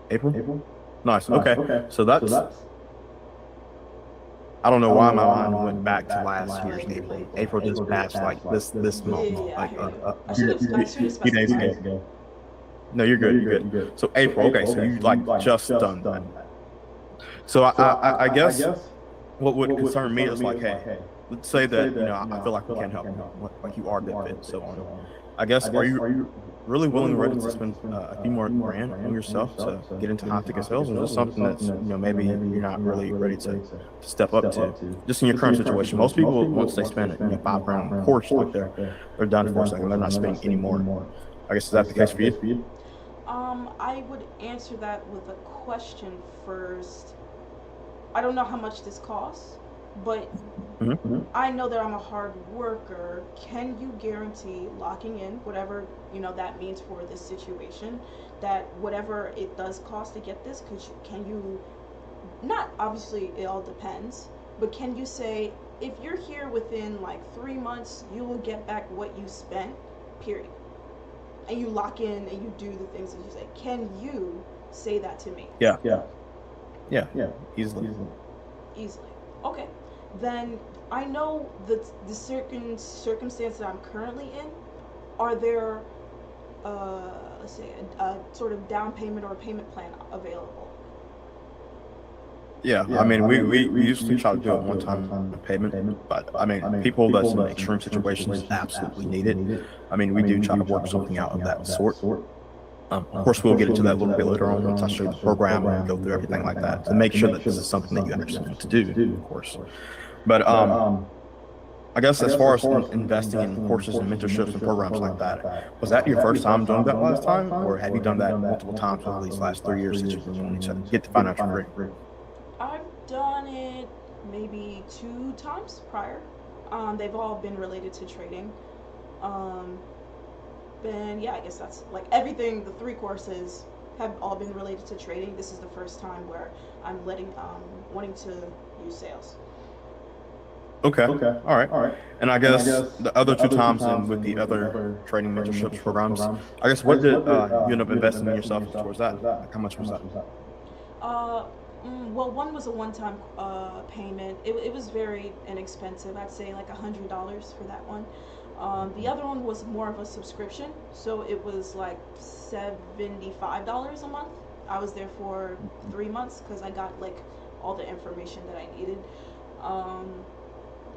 April. Nice. Okay, so that's. I don't know why my mind went back to last year's April. April just passed like this month, Yeah, I like hear you. I should have few days specified. ago. No, you're good. You're good. So April. Okay, so you like just done that. So I guess what would concern me is like, hey, let's say that I feel like we can help you, like you are a good fit, and so on. I guess are you really willing and ready to spend a few more grand on yourself to get into high ticket sales, or is this something that's maybe you're not really ready to step up to? Just in your current situation, most people once they spend $5 on a course, like they're done for a second, they're not spending any more. I guess is that the case for you? I would answer that with a question first. I don't know how much this costs, but I know that I'm a hard worker. Can you guarantee locking in whatever that means for this situation? That whatever it does cost to get this, can you not obviously it all depends, but can you say if you're here within like 3 months, you will get back what you spent, period, and you lock in and you do the things that you say? Can you say that to me? Yeah. Easily. Easily. Okay. Then I know that the circumstance that I'm currently in. Are there, let's say, a sort of down payment or a payment plan available? Yeah, I mean, we usually try to do it one time payment, but I mean, people that's in extreme situations absolutely need it. I mean, we do try to work something out of that sort. Of course, we'll get into that a little bit later on once I show you the program and we go through everything like that to make sure that this is something that you actually want to do, of course. But I guess as far as investing in courses and mentorships and programs like that, was that your first time doing that last time, or have you done that multiple times over these last 3 years that you've been wanting to get the financial freedom? I've done it maybe 2 times prior. They've all been related to trading. Um, and yeah, I guess that's like everything. The 3 courses have all been related to trading. This is the first time where I'm wanting to use sales. Okay. All right. And I guess the other 2 times in with the other training mentorships programs, I guess what did you end up investing in yourself towards that? Like how much was that? Uh, well, one was a one-time payment. It was very inexpensive. I'd say like $100 for that one. The other one was more of a subscription, so it was like $75 a month. I was there for 3 months because I got like all the information that I needed. Um,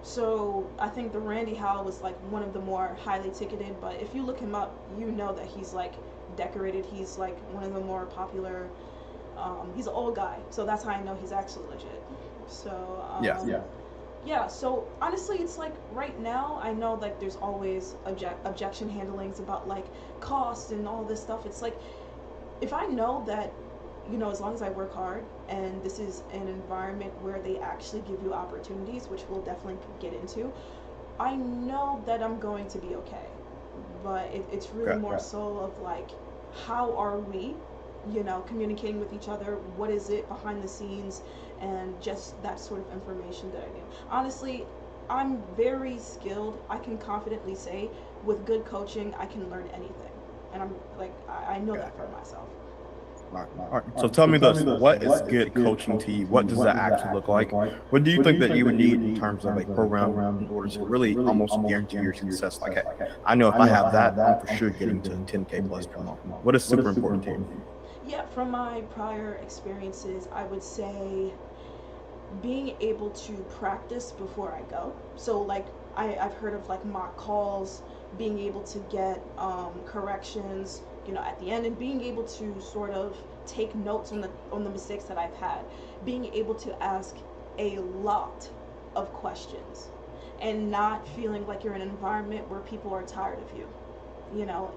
so I think the Randy Howell was like one of the more highly ticketed. But if you look him up, you know that he's like decorated. He's like one of the more popular. He's an old guy, so that's how I know he's actually legit. So yeah. So honestly, it's like right now I know like there's always objection handlings about like cost and all this stuff. It's like if I know that as long as I work hard and this is an environment where they actually give you opportunities, which we'll definitely get into, I know that I'm going to be okay. But it's really more so of like, how are we, communicating with each other? What is it behind the scenes? And just that sort of information that I need. Honestly, I'm very skilled. I can confidently say with good coaching, I can learn anything, and I'm like, I know that for myself. All right. So tell me this: what is good coaching to you? What does that actually look like? What do you think that you would need in terms of a program in order to really almost guarantee your success? Like, hey, I know if I have that, I'm for sure getting to 10K plus per month. What is super important to you? Yeah, from my prior experiences, I would say being able to practice before I go. So like I've heard of like mock calls, being able to get corrections, at the end, and being able to sort of take notes on the mistakes that I've had, being able to ask a lot of questions, and not feeling like you're in an environment where people are tired of you. You know,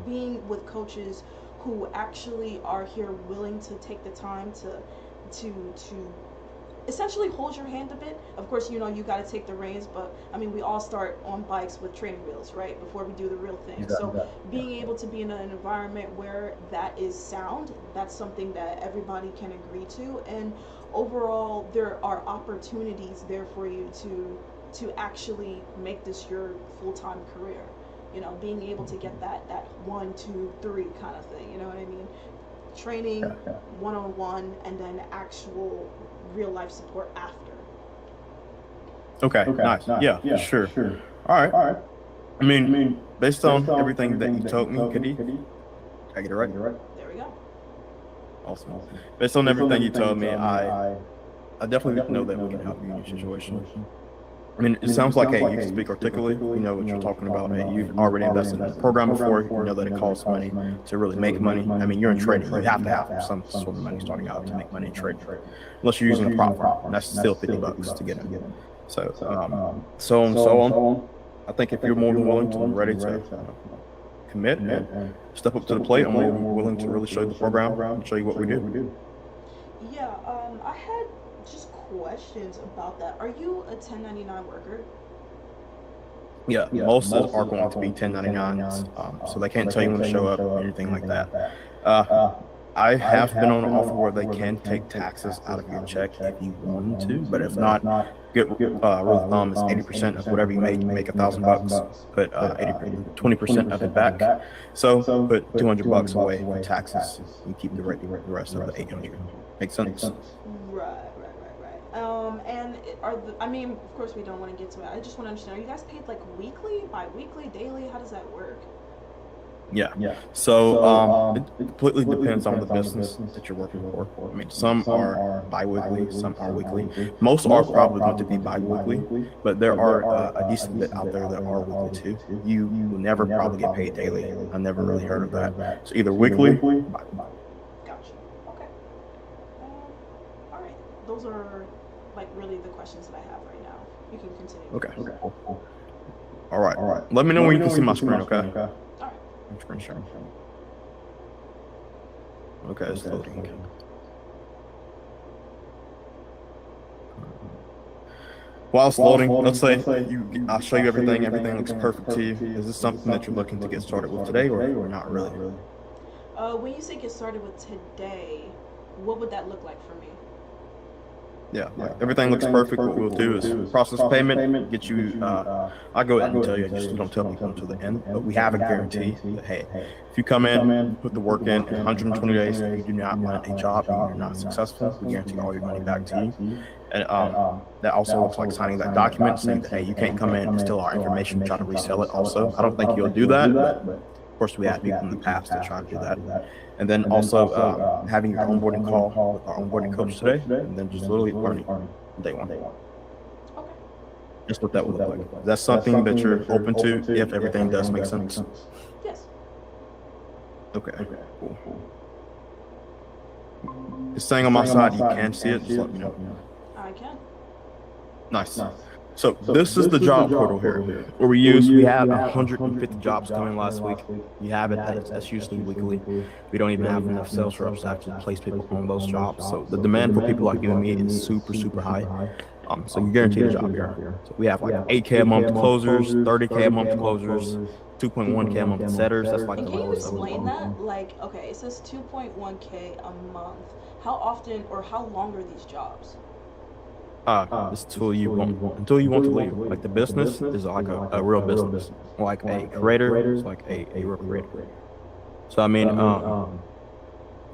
being with coaches who actually are here willing to take the time to essentially hold your hand a bit. Of course, you got to take the reins, but I mean, we all start on bikes with training wheels, right? Before we do the real thing. Exactly. So being able to be in an environment where that is sound, that's something that everybody can agree to. And overall, there are opportunities there for you to actually make this your full-time career. Being able to get that 1, 2, 3 kind of thing. You know what I mean? Training one-on-one, and then actual real life support after. Okay, nice. Yeah, for sure. All right. I mean, based on everything that you told me, Katie, I get it right? There we go. Awesome. Based on everything you told me, I definitely know that we can help you in your situation. I mean, it sounds like, hey, you can speak articulately, you know what you're talking about, hey, you've already invested in the program before, you know that it costs money to really make money. I mean, you're in trading, you have to have some sort of money starting out to make money in trading, unless you're using a prop firm, and that's still $50 to get in. So, so on, so on. I think if you're more than willing to and ready to commit and step up to the plate, I'm willing to really show you the program and show you what we do. Yeah, I had just questions about that. Are you a 1099 worker? Yeah, most are going to be 1099s, so they can't tell you when to show up or anything like that. I have been on an offer where they can take taxes out of your check if you want to, but if not, good rule of thumb is 80% of whatever you make $1,000, put 20% of it back. So put $200 away for taxes and keep the rest of the 800. Makes sense? Right. And I mean, of course, we don't want to get to it. I just want to understand: are you guys paid like weekly, bi-weekly, daily? How does that work? Yeah. So it completely depends on the business that you're working for. I mean, some are bi-weekly, some are weekly. Most are probably going to be bi-weekly, but there are a decent bit out there that are weekly too. You will never probably get paid daily. I never really heard of that. So either weekly, bi-weekly. Gotcha. Okay. All right. Those are like really the questions that I have right now. You can continue. Okay. All right. Let me know when you can see my screen, okay? All right. Screen sharing. Okay, it's loading. While it's loading, let's say I'll show you everything. Everything looks perfect to you. Is this something that you're looking to get started with today, or not really? When you say get started with today, what would that look like for me? Yeah, like everything looks perfect. What we'll do is process payment, get you, I'll go ahead and tell you, I just don't tell people until the end, but we have a guarantee that, hey, if you come in, put the work in 120 days, if you do not land a job and you're not successful, we guarantee all your money back to you. And that also looks like signing that document saying that, hey, you can't come in and steal our information and try to resell it also. I don't think you'll do that, but of course we had people in the past that try to do that. And then also having your onboarding call with our onboarding coach today, and then just literally learning day one. Okay. Just what that would look like. That's something that you're open to if everything does make sense. Yes. Okay, cool. It's saying on my side you can see it, just let me know. I can. Nice. So this is the job portal here, where we have 150 jobs coming last week. You have it, that's usually weekly. We don't even have enough sales reps to actually place people on those jobs. So the demand for people like you and me is super high. So you guarantee a job here. So we have like 8K a month closers, 30K a month closers, 2.1K a month setters. That's like And the can you lowest. explain that? Like, okay, it says 2.1K a month. How often or how long are these jobs? This until you want to leave. Like the business is like a real business. Like a creator is like a real creator. So I mean,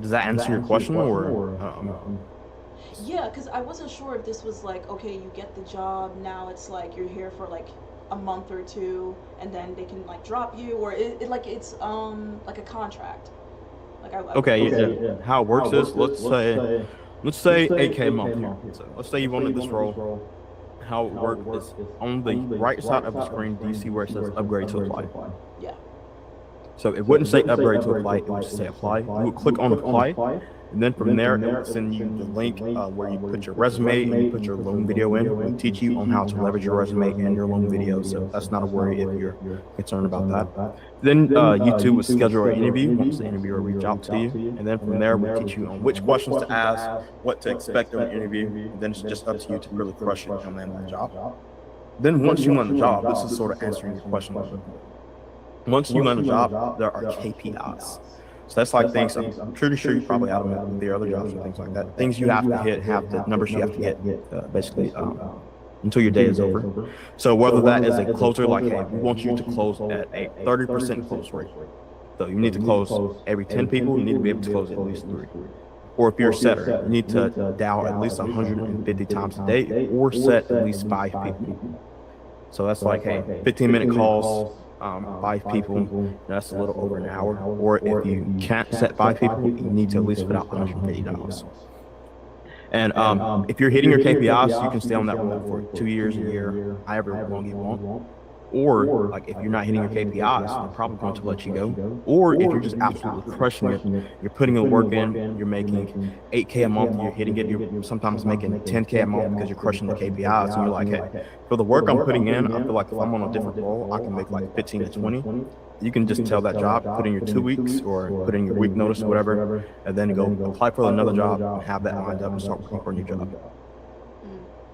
does that answer your question or Yeah, because I wasn't sure if this was like, okay, you get the job, now it's like you're here for like a month or two, and then they can like drop you, or like it's like a contract. Like I okay, wasn't. yeah. How it works is let's say 8K a month here. So let's say you wanted this role. How it works is on the right side of the screen, do you see where it says upgrade to apply? Yeah. So it wouldn't say upgrade to apply, it would just say apply. You would click on apply, and then from there, it would send you the link where you put your resume and you put your loan video in. We teach you on how to leverage your resume and your loan video, so that's not a worry if you're concerned about that. Then YouTube would schedule an interview once the interviewer reach out to you, and then from there, we teach you on which questions to ask, what to expect in the interview, and then it's just up to you to really crush it and land the job. Then once you land the job, this is sort of answering your question a little bit. Once you land a job, there are KPIs. So that's like things I'm pretty sure you probably have them with the other jobs and things like that. Things you have to hit, have the numbers you have to hit, basically, until your day is over. So whether that is a closer, like, hey, we want you to close at a 30% close rate. So you need to close every 10 people, you need to be able to close at least 3. Or if you're a setter, you need to dial at least 150 times a day or set at least 5 people. So that's like, hey, 15-minute calls, 5 people, that's a little over an hour. Or if you can't set 5 people, you need to at least put out $150. And if you're hitting your KPIs, you can stay on that role for 2 years, a year, however long you want. Or like if you're not hitting your KPIs, they're probably going to let you go. Or if you're just absolutely crushing it, you're putting the work in, you're making 8K a month, you're hitting it, you're sometimes making 10K a month because you're crushing the KPIs, and you're like, hey, for the work I'm putting in, I feel like if I'm on a different role, I can make like 15 to 20. You can just tell that job, put in your 2 weeks or put in your week notice or whatever, and then go apply for another job and have that lined up and start working for a new job.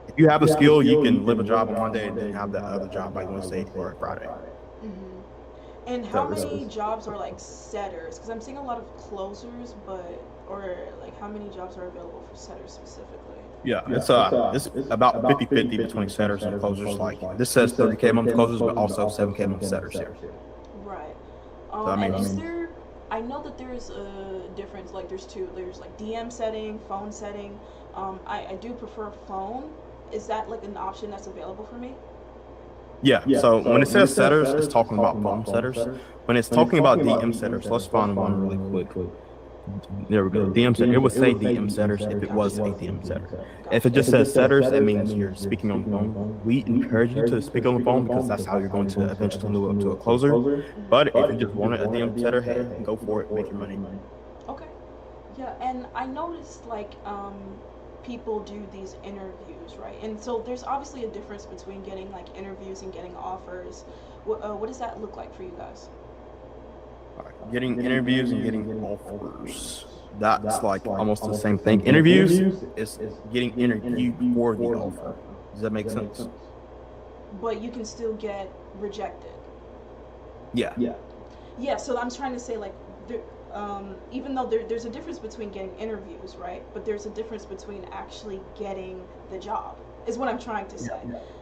If you have the skill, you can live a job on Monday and then have that other job by Wednesday or Friday. Mm-hmm. And how many jobs are like setters? Because I'm seeing a lot of closers, or like how many jobs are available for setters specifically? Yeah, it's about 50-50 between setters and closers. Like this says 30K a month closers, but also 7K a month setters here. Right. So, I mean, and is there? I know that there's a difference. Like there's two. There's like DM setting, phone setting. I do prefer phone. Is that like an option that's available for me? Yeah. So when it says setters, it's talking about phone setters. When it's talking about DM setters, let's find one really quick. There we go. DM setter. It would say DM setters if it was a DM setter. If it just says setters, that means you're speaking on the phone. We encourage you to speak on the phone because that's how you're going to eventually move up to a closer. But if you just wanted a DM setter, hey, go for it, make your money. Okay. Yeah, and I noticed like people do these interviews, right? And so there's obviously a difference between getting like interviews and getting offers. What does that look like for you guys? Getting interviews and getting offers. That's like almost the same thing. Interviews is getting interviewed for the offer. Does that make sense? But you can still get rejected. Yeah. Yeah, so I'm trying to say like even though there's a difference between getting interviews, right? But there's a difference between actually getting the job, is what I'm trying to say.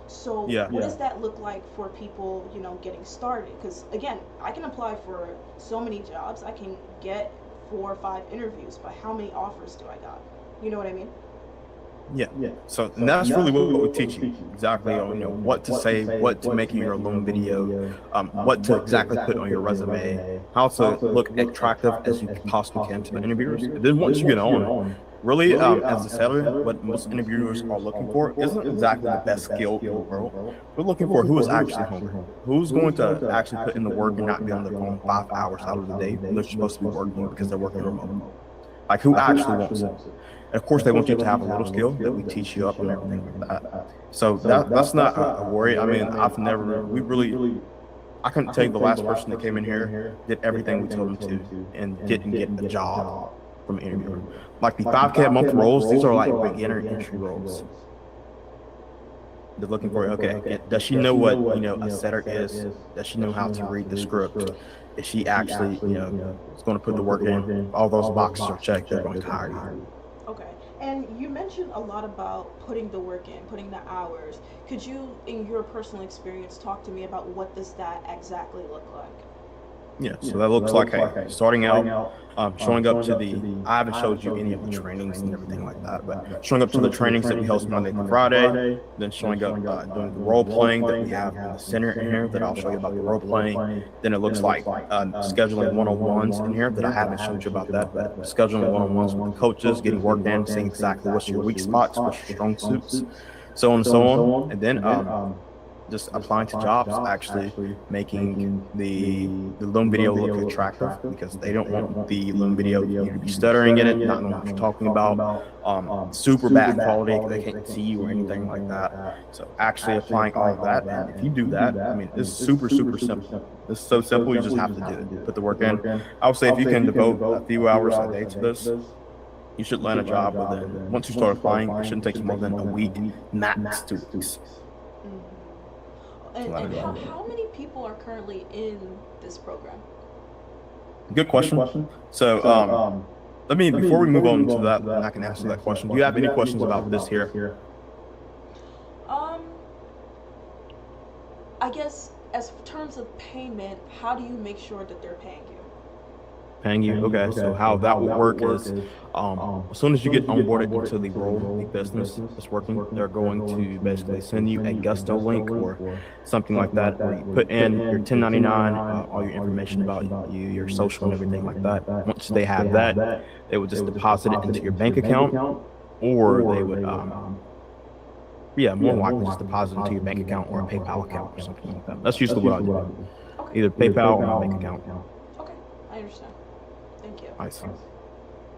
So what does that look like for people, getting started? Because again, I can apply for so many jobs. I can get 4 or 5 interviews, but how many offers do I got? You know what I mean? Yeah. So and that's really what we teach you exactly on what to say, what to make in your loan video, what to exactly put on your resume, how to look attractive as you possibly can to the interviewers. And then once you get on, really as a seller, what most interviewers are looking for isn't exactly the best skill in the world. We're looking for who is actually hungry, who's going to actually put in the work and not be on their phone 5 hours out of the day when they're supposed to be working because they're working remote. Like who actually wants it. And of course, they want you to have a little skill that we teach you up and everything like that. So that's not a worry. I mean, I couldn't tell you the last person that came in here did everything we told them to and didn't get a job from an interviewer. Like the 5K a month roles, these are like beginner entry roles. They're looking for, okay, does she know what, a setter is? Does she know how to read the script? Is she actually, is going to put the work in? All those boxes are checked, they're going to hire you. Okay. And you mentioned a lot about putting the work in, putting the hours. Could you, in your personal experience, talk to me about what does that exactly look like? Yeah, so that looks like, hey, starting out, showing up to the, I haven't showed you any of the trainings and everything like that, but showing up to the trainings that we host Monday through Friday, then showing up, doing the role playing that we have in the center in here that I'll show you about the role playing. Then it looks like scheduling one-on-ones in here that I haven't showed you about that, but scheduling one-on-ones with the coaches, getting work in, seeing exactly what's your weak spots, what's your strong suits, so on and so on. And then just applying to jobs, actually making the Loom video look attractive, because they don't want the Loom video you to be stuttering in it, not knowing what you're talking about, super bad quality, they can't see you or anything like that. So actually applying all of that, and if you do that, I mean, it's super simple. It's so simple, you just have to do it, put the work in. I would say if you can devote a few hours a day to this, you should land a job within, once you start applying, it shouldn't take you more than a week, max 2 weeks. And how many people are currently in this program? Good question. So, let me, before we move on to that, and I can answer that question, do you have any questions about this here? I guess as terms of payment, how do you make sure that they're paying you? Paying you? Okay, so how that will work is, as soon as you get onboarded into the role, the business that's working, they're going to basically send you a gusto link or something like that, where you put in your 1099, all your information about you, your social and everything like that. Once they have that, they would just deposit it into your bank account, or they would, yeah, more likely just deposit into your bank account or a PayPal account or something like that. That's usually what I do. Okay. Either PayPal or my bank account. Okay, I understand. Thank you. I see.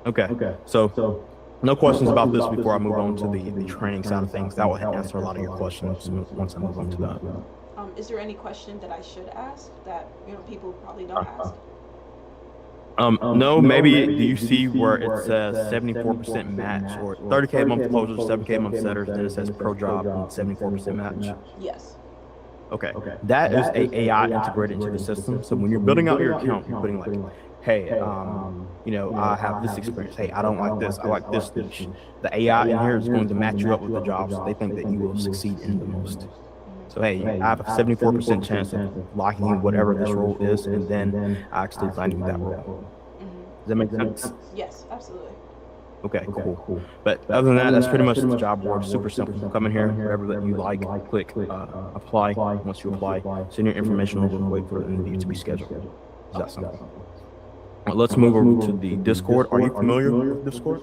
Okay, so no questions about this before I move on to the training side of things. That will answer a lot of your questions once I move on to that. Is there any question that I should ask that people probably don't ask? No, maybe do you see where it says 74% match, or 30K a month closures, 7K a month setters, then it says pro job and 74% match? Yes. Okay, that is a AI integrated into the system. So when you're building out your account, you're putting like, hey, I have this experience. Hey, I don't like this. I like this niche. The AI in here is going to match you up with the jobs they think that you will succeed in the most. So, hey, I have a 74% chance of locking in whatever this role is, and then actually finding that role. Does that make sense? Yes, absolutely. Okay, cool. But other than that, that's pretty much the job board. Super simple. Come in here, wherever that you like, click apply. Once you apply, send your information over and wait for the interview to be scheduled. Is that something? Let's move over to the Discord. Are you familiar with Discord?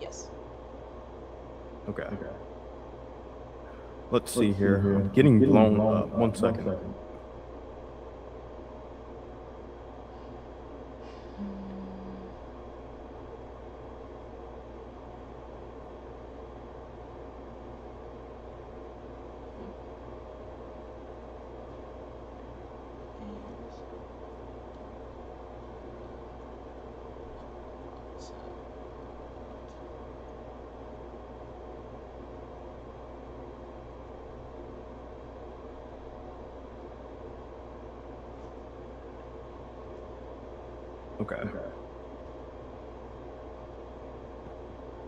Yes. Okay. Let's see here. I'm getting blown up. 1 second. Okay.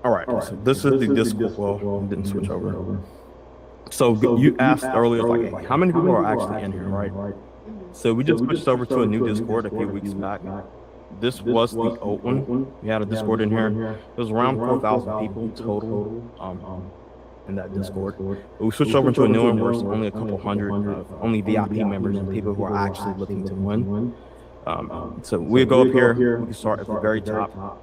All right. So this is the Discord. Well, didn't switch over. So you asked earlier, like, hey, how many people are actually in here, right? So we just switched over to a new Discord a few weeks back. This was the old one. We had a Discord in here. It was around 4,000 people total in that Discord. But we switched over to a new one where it's only a couple hundred of only VIP members and people who are actually looking to win. So we'll go up here. We can start at the very top.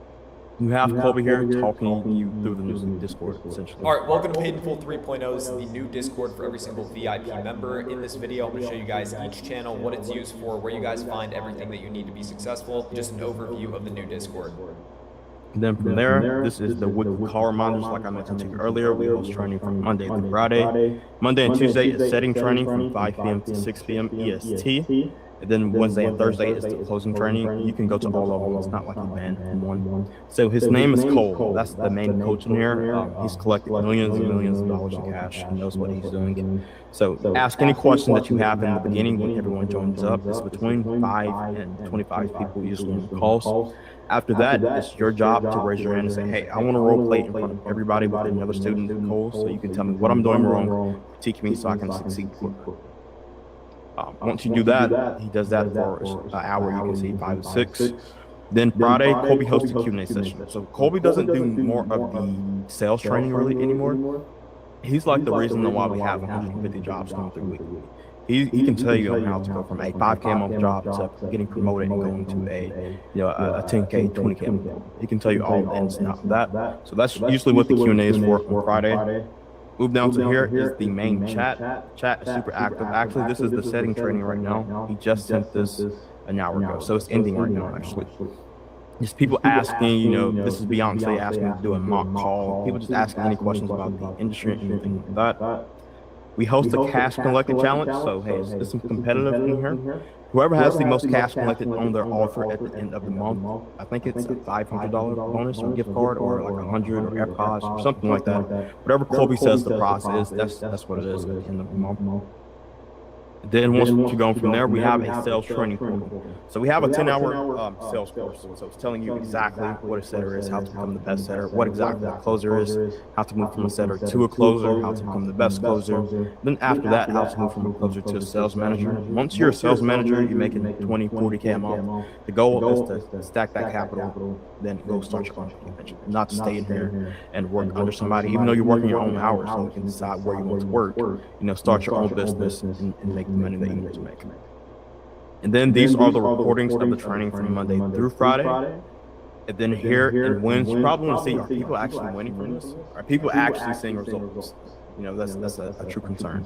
You have Colby here talking you through the new Discord, essentially. All right, welcome to Paid in Full 3.0's, the new Discord for every single VIP member. In this video, I'm going to show you guys each channel, what it's used for, where you guys find everything that you need to be successful, just an overview of the new Discord. And then from there, this is the weekly call reminders, like I mentioned to you earlier. We host training from Monday through Friday. Monday and Tuesday is setting training from 5 p.m. to 6 p.m. EST. And then Wednesday and Thursday is the closing training. You can go to all of them. It's not like you ban from one. So his name is Cole. That's the main coach in here. He's collected millions and millions of dollars in cash and knows what he's doing. So ask any question that you have in the beginning when everyone joins up. It's between 5 and 25 people usually on the calls. After that, it's your job to raise your hand and say, hey, I want to role play in front of everybody with another student in Cole, so you can tell me what I'm doing wrong, critique me so I can succeed quicker. Once you do that, he does that for an hour. You can see 5 to 6. Then Friday, Colby hosts a Q&A session. So Colby doesn't do more of the sales training really anymore. He's like the reason why we have 150 jobs coming through weekly. He can tell you on how to go from a 5K a month job to getting promoted and going to a 10K, 20K a month. He can tell you all the ins and outs of that. So that's usually what the Q&A is for on Friday. Move down to here is the main chat. Chat is super active. Actually, this is the setting training right now. He just sent this an hour ago, so it's ending right now actually. Just people asking, this is Beyonce asking to do a mock call. People just asking any questions about the industry and anything like that. We host a cash collected challenge, so hey, it's some competitive in here. Whoever has the most cash collected on their offer at the end of the month, I think it's a $500 bonus or gift card, or like 100 or AirPods or something like that. Whatever Colby says the price is, that's what it is at the end of the month. Then once you go from there, we have a sales training portal. So we have a 10-hour sales course. So it's telling you exactly what a setter is, how to become the best setter, what exactly a closer is, how to move from a setter to a closer, how to become the best closer. Then after that, how to move from a closer to a sales manager. Once you're a sales manager, you're making 20, 40K a month. The goal is to stack that capital, then go start your own convention, not to stay in here and work under somebody, even though you're working your own hours, so you can decide where you want to work. Start your own business and make the money that you need to make. And then these are the recordings of the training from Monday through Friday. And then here in wins, you probably want to see, are people actually winning from this? Are people actually seeing results? That's a true concern.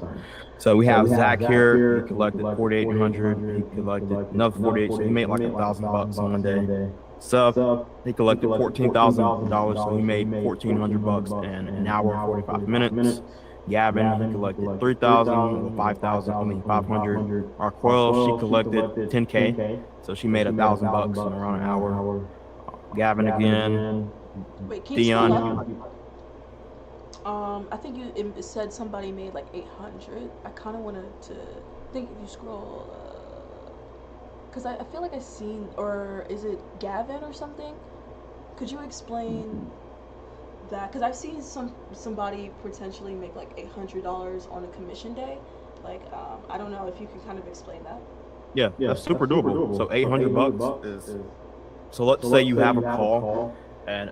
So we have Zach here. He collected 4,800. He collected another 48. So he made like $1,000 on one day. Sub, he collected $14,000. So he made $1,400 in an hour and 45 minutes. Gavin, he collected 3,000, 5,000, 500. Arquel, she collected 10K, so she made $1,000 in around an hour. Gavin again. Wait, can Dion. I think it said somebody made like 800. I kind of wanted to think if you scroll, because I feel like I've seen, or is it Gavin or something? Could you explain that? Because I've seen somebody potentially make like $800 on a commission day. Like, I don't know if you can kind of explain that. Yeah, that's super doable. So $800 is. So let's say you have a call, and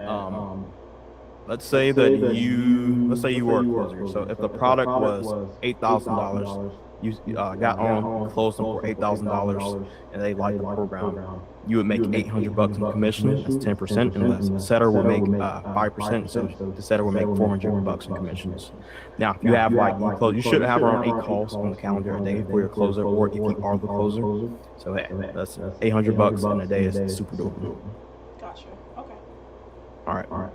let's say you were a closer. So if the product was $8,000, you got on, closed them for $8,000, and they liked the program, you would make $800 in commission. That's 10%, and the setter would make 5%. So the setter would make $400 in commissions. Now, if you have you should have around 8 calls on the calendar a day for your closer, or if you are the closer. So hey, that's $800 in a day is super doable. Gotcha. Okay. All right.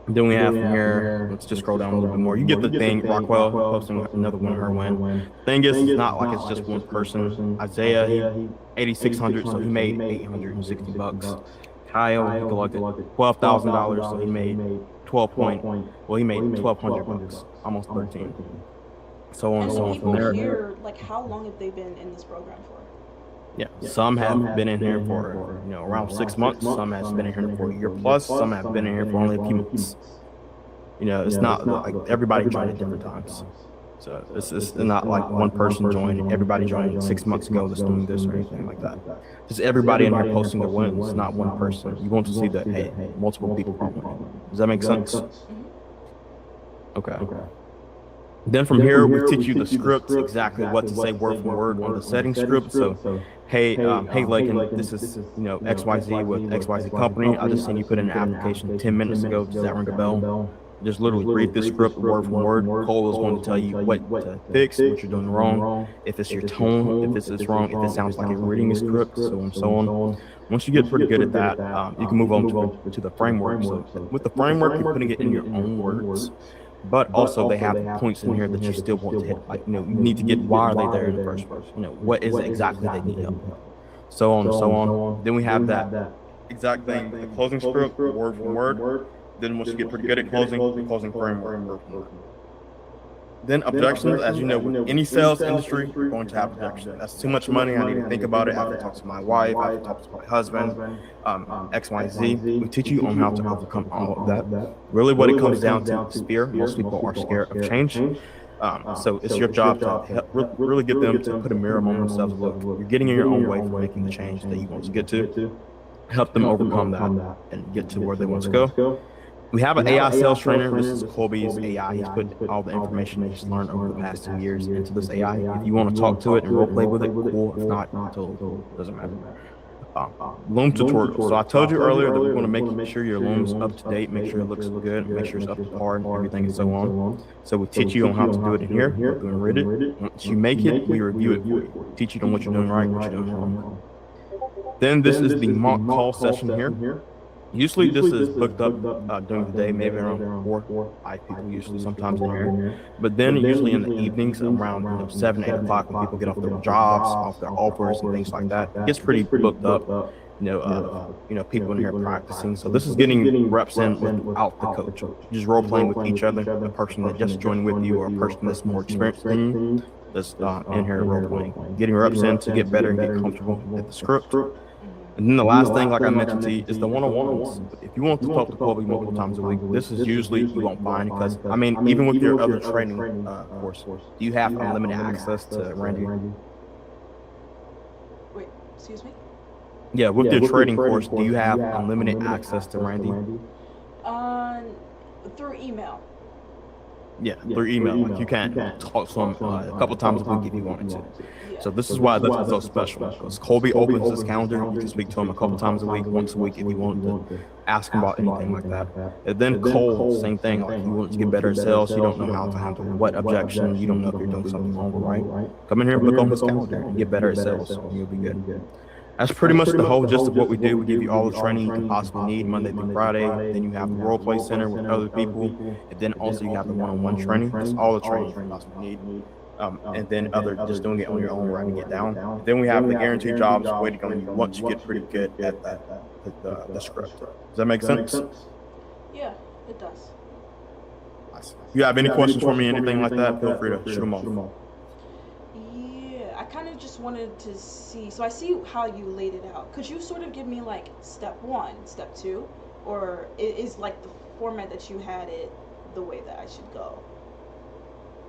Then we have from here, let's just scroll down a little bit more. You get the thing, Rockwell posting another one, her win. Thing is, it's not like it's just one person. Isaiah, he 8,600, so he made $860. Kyle, he collected $12,000, so he made he made $1,200, almost 13. So on and so on from there. Here, like, how long have they been in this program for? Yeah, some have been in here for around 6 months. Some has been in here for a year plus. Some have been in here for only a few months. It's not like everybody joined at different times. So it's not like one person joined, everybody joined 6 months ago that's doing this or anything like that. Just everybody in here posting their wins, not one person. You want to see that, hey, multiple people are winning. Does that make sense? Okay. Then from here, we teach you the script, exactly what to say word for word on the setting script. So, hey Lakin, this is XYZ with XYZ company. I just seen you put in an application 10 minutes ago. Does that ring a bell? Just literally read this script word for word. Cole is going to tell you what to fix, what you're doing wrong, if it's your tone, if this is wrong, if it sounds like you're reading a script, so on and so on. Once you get pretty good at that, you can move on to the framework. So with the framework, you're putting it in your own words. but also they have points in here that you still want to hit. Like, you need to get why are they there in the first place? What is it exactly they need help with? So on and so on. Then we have that exact thing, the closing script, word for word. Then once you get pretty good at closing, the closing framework, word for word. Then objections, as you know, with any sales industry, you're going to have objections. That's too much money. I need to think about it. I have to talk to my wife. I have to talk to my husband. X, Y, Z. We teach you on how to overcome all of that. Really, what it comes down to is fear. Most people are scared of change. So it's your job to really get them to put a mirror on themselves. Look, you're getting in your own way for making the change that you want to get to. Help them overcome that and get to where they want to go. We have an AI sales trainer. This is Colby's AI. He's put all the information he's learned over the past 2 years into this AI. If you want to talk to it and role play with it, cool. If not, totally doesn't matter. Loom tutorial. So I told you earlier that we're going to make sure your Loom's up to date, make sure it looks good, make sure it's up to par and everything and so on. So we teach you on how to do it in here. We're going to read it. Once you make it, we review it for you. Teach you on what you're doing right, what you're doing wrong. Then this is the mock call session here. Usually this is booked up during the day, maybe around 4 or 5 people usually, sometimes in here. But then usually in the evenings around 7, 8 o'clock when people get off their jobs, off their offers and things like that, it gets pretty booked up. People in here practicing. So this is getting reps in without the coach. Just role playing with each other, a person that just joined with you or a person that's more experienced than you that's in here role playing. Getting reps in to get better and get comfortable with the script. And then the last thing, like I mentioned to you, is the one-on-ones. If you want to talk to Colby multiple times a week, this is usually you won't find, because even with your other training course, do you have unlimited access to Randy? Wait, excuse me? Yeah, with your trading course, do you have unlimited access to Randy? Through email. Yeah, through email. Like you can talk to him a couple times a week if you wanted to. So this is why that's so special, because Colby opens his calendar. You can speak to him a couple times a week, once a week if you wanted to ask him about anything like that. And then Cole, same thing. Like you want to get better at sales, you don't know how to handle what objection, you don't know if you're doing something wrong or right. Come in here and book on his calendar and get better at sales, and you'll be good. That's pretty much the whole gist of what we do. We give you all the training you can possibly need Monday through Friday. Then you have the role play center with other people. And then also you have the one-on-one training. That's all the training you can possibly need. And then just doing it on your own, writing it down. Then we have the guaranteed jobs waiting on you once you get pretty good at the script. Does that make sense? Yeah, it does. Nice. If you have any questions for me, anything like that, feel free to shoot them off. I kind of just wanted to see, so I see how you laid it out. Could you sort of give me like step 1, step 2, or is like the format that you had it the way that I should go?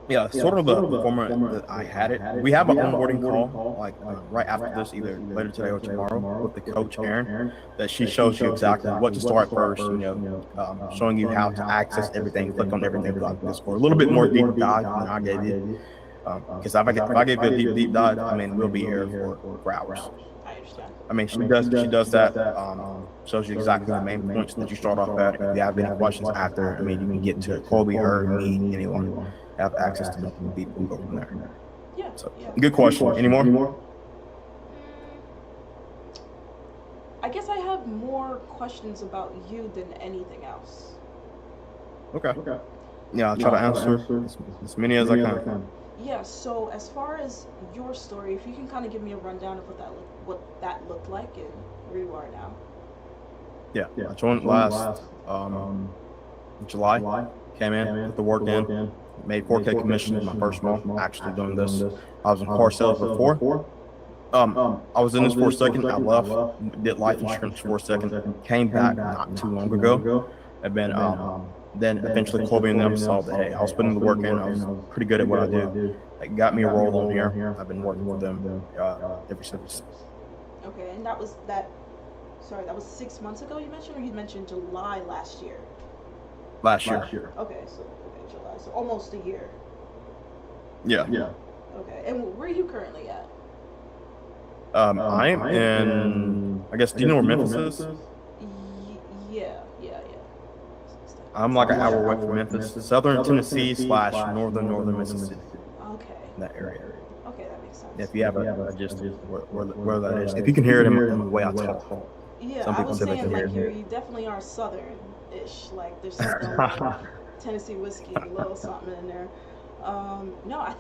Yeah, sort of the format that I had it. We have an onboarding call, like right after this, either later today or tomorrow, with the coach Erin, that she shows you exactly what to start first. Showing you how to access everything, click on everything like this, or a little bit more deep dive than I gave you. Because if I gave you a deep dive, we'll be here for hours. I understand. She does that. Shows you exactly the main points that you start off at. If you have any questions after, you can get to Colby, her, me, anyone. Have access to multiple people and go from there. Yeah. So, good question. Any more? I guess I have more questions about you than anything else. Okay. Yeah, I'll try to answer as many as I can. Yeah, so as far as your story, if you can kind of give me a rundown of what that looked like and where you are now. Yeah, I joined last July. Came in, put the work in, made 4K commission in my first month actually doing this. I was in car sales before. I was in this for a second. I left, did life insurance for a second, came back not too long ago, and then eventually Colby and them saw that, hey, I was putting the work in, I was pretty good at what I do. It got me a role on here. I've been working with them ever since. Okay, and that was 6 months ago you mentioned, or you mentioned July last year? Last year. Okay, July, so almost a year. Yeah. Okay, and where are you currently at? I'm in, I guess, do you know where Memphis is? Yeah. I'm like an hour away from Memphis, southern Tennessee / northern Mississippi. Okay. That area. Okay, that makes sense. If you have a gist of where that is, if you can hear it in the way I talk. Yeah, I was saying like you definitely are southern-ish. Like there's something Tennessee whiskey, a little something in there. No, I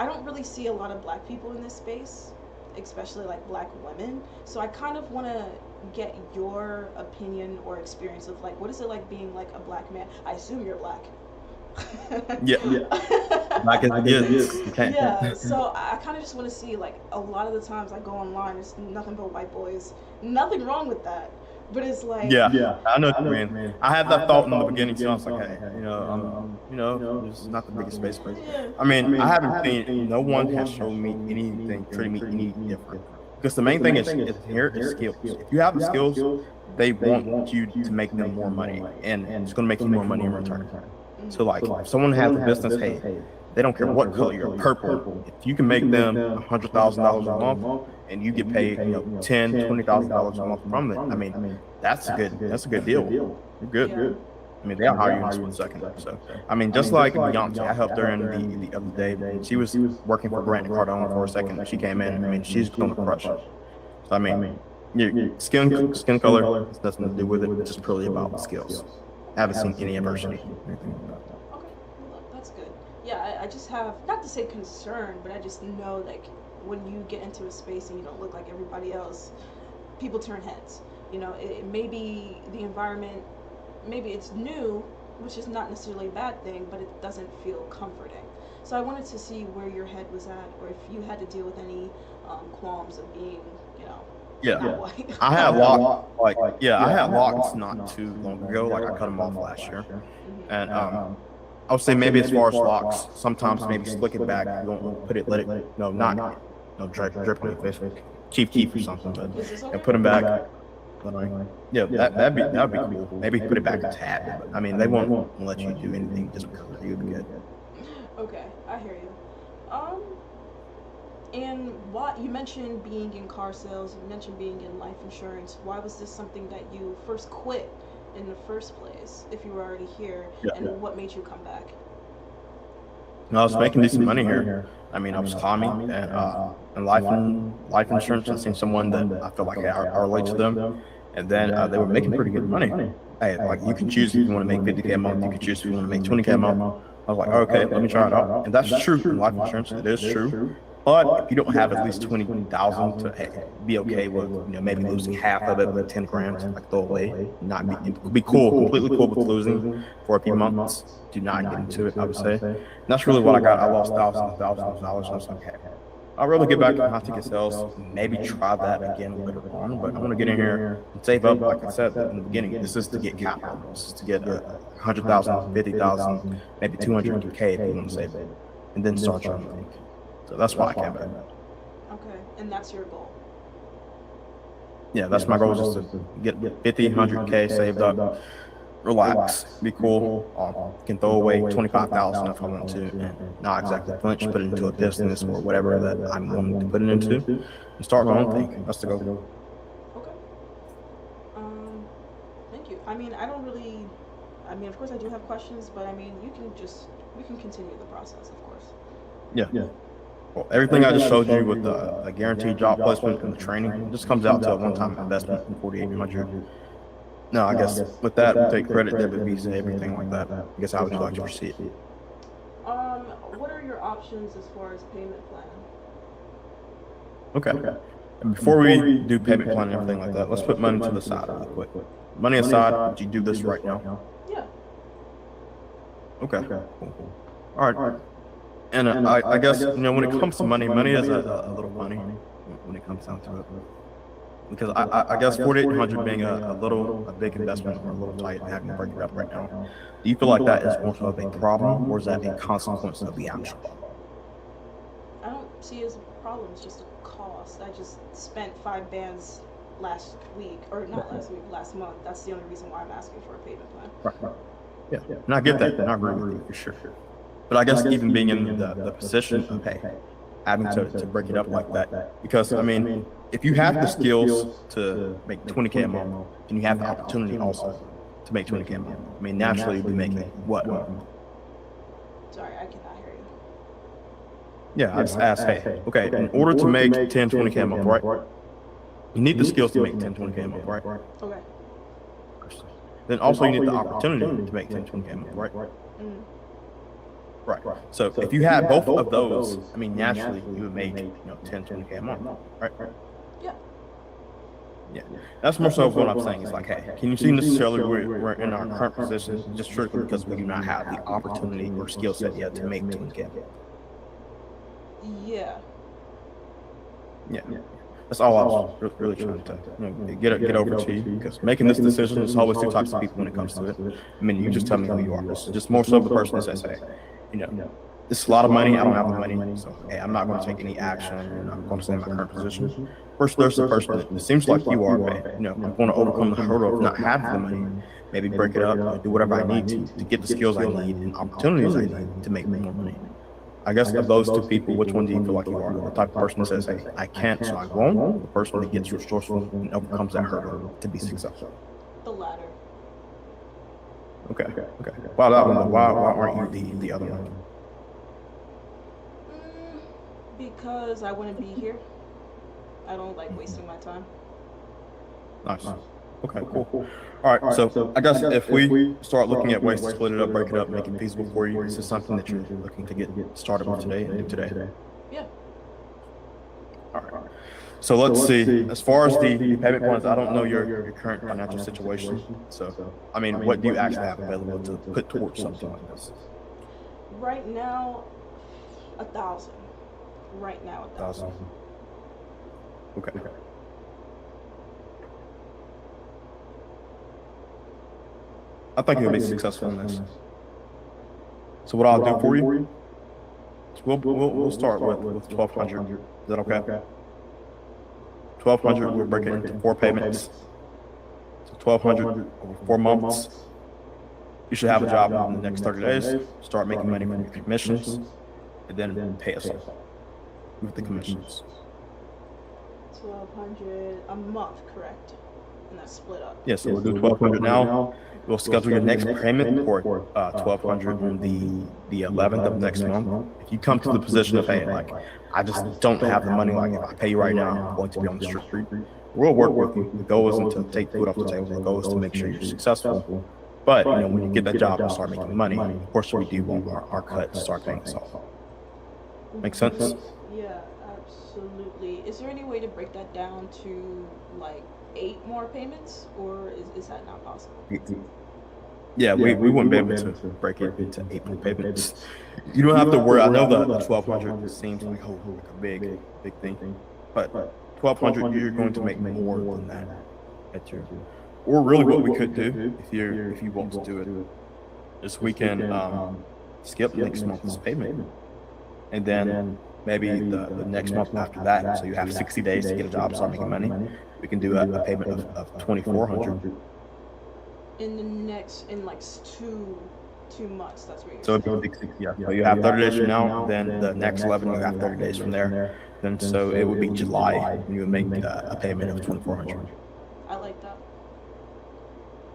don't really see a lot of black people in this space, especially like black women. So I kind of want to get your opinion or experience of like, what is it like being like a black man? I assume you're black. Yeah, black as it is. Yeah, so I kind of just want to see like a lot of the times I go online, it's nothing but white boys. Nothing wrong with that, but it's like Yeah, I know what you mean. I had that thought in the beginning too. I was like, hey, this is not the biggest space, but yeah, I mean, I haven't seen, no one has shown me anything, treated me any different. Because the main thing is here is skills. If you have the skills, they want you to make them more money, and it's going to make you more money in return. So like, if someone has a business, hey, they don't care what color you're, purple. If you can make them $100,000 a month, and you get paid, $10,000-$20,000 a month from it, I mean, that's a good deal. You're good. Yeah. I mean, they'll hire you in a split second. So, I mean, just like Beyonce, I helped her in the other day. She was working for Grant Cardone for a second. She came in. I mean, she's going to crush. So, I mean, your skin color has nothing to do with it. It's just purely about the skills. I haven't seen any adversity. Anything like that. Okay, well, that's good. Yeah, I just have, not to say concern, but I just know like when you get into a space and you don't look like everybody else, people turn heads. It may be the environment, maybe it's new, which is not necessarily a bad thing, but it doesn't feel comforting. So I wanted to see where your head was at, or if you had to deal with any qualms of being, not white. I had locks, I had locks not too long ago. Like, I cut them off last year, and I would say maybe as far as locks, sometimes maybe slick it back. You don't put it, let it, drip in your face, keep or something, but and put them back. Yeah, that'd be cool. Maybe put it back a tad, but I mean, they won't let you do anything just because you'd be good. Okay, I hear you. And why you mentioned being in car sales, you mentioned being in life insurance. Why was this something that you first quit in the first place if you were already here? And what made you come back? I was making decent money here. I mean, I was climbing, and life insurance. I seen someone that I feel like I relate to them, and then they were making pretty good money. Hey, like, you can choose if you want to make 50K a month. You can choose if you want to make 20K a month. I was like, okay, let me try it out, and that's true in life insurance. It is true. But if you don't have at least 20,000 to be okay with, maybe losing half of it with 10 grand, like throw away, be cool, completely cool with losing for a few months. Do not get into it, I would say. And that's really what I got. I lost thousands of dollars. I was like, okay, I'd rather get back in high ticket sales, maybe try that again later on. But I want to get in here and save up, like I said in the beginning. This is to get capital. This is to get 100,000, 50,000, maybe 200K if you want to save it, and then start trying to think. So that's why I came back. Okay, and that's your goal. Yeah, that's my goal, is just to get 50, 100K saved up, relax, be cool. Can throw away 25,000 if I want to, and not exactly flinch, put it into a business or whatever that I'm wanting to put it into, and start my own thing. That's the goal. Okay. Thank you. I mean, of course I do have questions, but I mean, we can continue the process, of course. Yeah. Well, everything I just showed you with the guaranteed job placement and the training just comes out to a one-time investment in 4,800. No, I guess with that, we'll take credit, debit, Visa, everything like that. I guess how would you like to proceed? What are your options as far as payment plan? Okay. And before we do payment plan and everything like that, let's put money to the side really quick. Money aside, would you do this right now? Yeah. Okay. Cool. All right. And I guess, when it comes to money is a little funny when it comes down to it. Because I guess 4,800 being a big investment, or a little tight, and having to break it up right now. Do you feel like that is more of a problem, or is that a consequence of the action? I don't see it as a problem, it's just a cost. I just spent 5 bands last week, or not last week, last month. That's the only reason why I'm asking for a payment plan. Right. Yeah. And I get that, and I agree with you for sure. But I guess even being in the position of, having to break it up like that, because I mean, if you have the skills to make 20K a month, and you have the opportunity also to make 20K a month, I mean, naturally you'll be making what? Sorry, I cannot hear you. Yeah, I just asked, okay, in order to make 10, 20K a month, right? You need the skills to make 10, 20K a month, right? Okay. then also you need the opportunity to make 10, 20K a month, right? Mm. Right. So if you had both of those, I mean, naturally you would make 10, 20K a month, right? Yeah. Yeah. That's more so what I'm saying. Is like, hey, can you see necessarily we're in our current position just strictly because we do not have the opportunity or skill set yet to make 20K a month? Yeah. Yeah. That's all I was really trying to get over to you, because making this decision, there's always two types of people when it comes to it. I mean, you just tell me who you are. This is just more so the person that says, hey, this is a lot of money. I don't have the money, so hey, I'm not going to take any action, and I'm going to stay in my current position. First, there's the person that it seems like you are, but I'm going to overcome the hurdle of not having the money, maybe break it up, or do whatever I need to get the skills I need and opportunities I need to make more money. I guess of those two people, which one do you feel like you are? The type of person that says, hey, I can't, so I won't, or the person that gets resourceful and overcomes that hurdle to be successful? The latter. Okay. Why that one? Why aren't you the other one? Because I want to be here. I don't like wasting my time. Nice. Okay, cool. All right, so I guess if we start looking at ways to split it up, break it up, make it feasible for you, is this something that you're looking to get started with today and do today? Yeah. All right. So let's see. As far as the payment plans, I don't know your current financial situation. So, I mean, what do you actually have available to put towards something like this? Right now, 1,000. Right now, 1,000. Okay. I think you'll be successful in this. So what I'll do for you is we'll start with 1,200. Is that okay? 1,200. We'll break it into 4 payments. So 1,200 over 4 months. You should have a job in the next 30 days. Start making money from your commissions, and then pay us off with the commissions. 1,200 a month, correct? And that's split up. Yeah, so we'll do 1,200 now. We'll schedule your next payment for 1,200 on the 11th of next month. If you come to the position of, hey, like, I just don't have the money, like, if I pay you right now, I'm going to be on the street, we'll work with you. The goal isn't to take food off the table. The goal is to make sure you're successful. But, when you get that job and start making money, of course we do want our cut to start paying us off. Make sense? Yeah, absolutely. Is there any way to break that down to, like, 8 more payments, or is that not possible? Yeah, we wouldn't be able to break it into 8 more payments. You don't have to worry. I know the 1,200 seems like a big thing, but 1,200 you're going to make more than that at your. Or really, what we could do if you want to do it is we can skip next month's payment, and then maybe the next month after that. So you have 60 days to get a job, start making money. We can do a payment of 2,400. In like 2 months, that's what you're So saying. it'd be 60, yeah. So you have 30 days from now, then the next 11 you have 30 days from there. Then so it would be July, and you would make a payment of 2,400. I like that.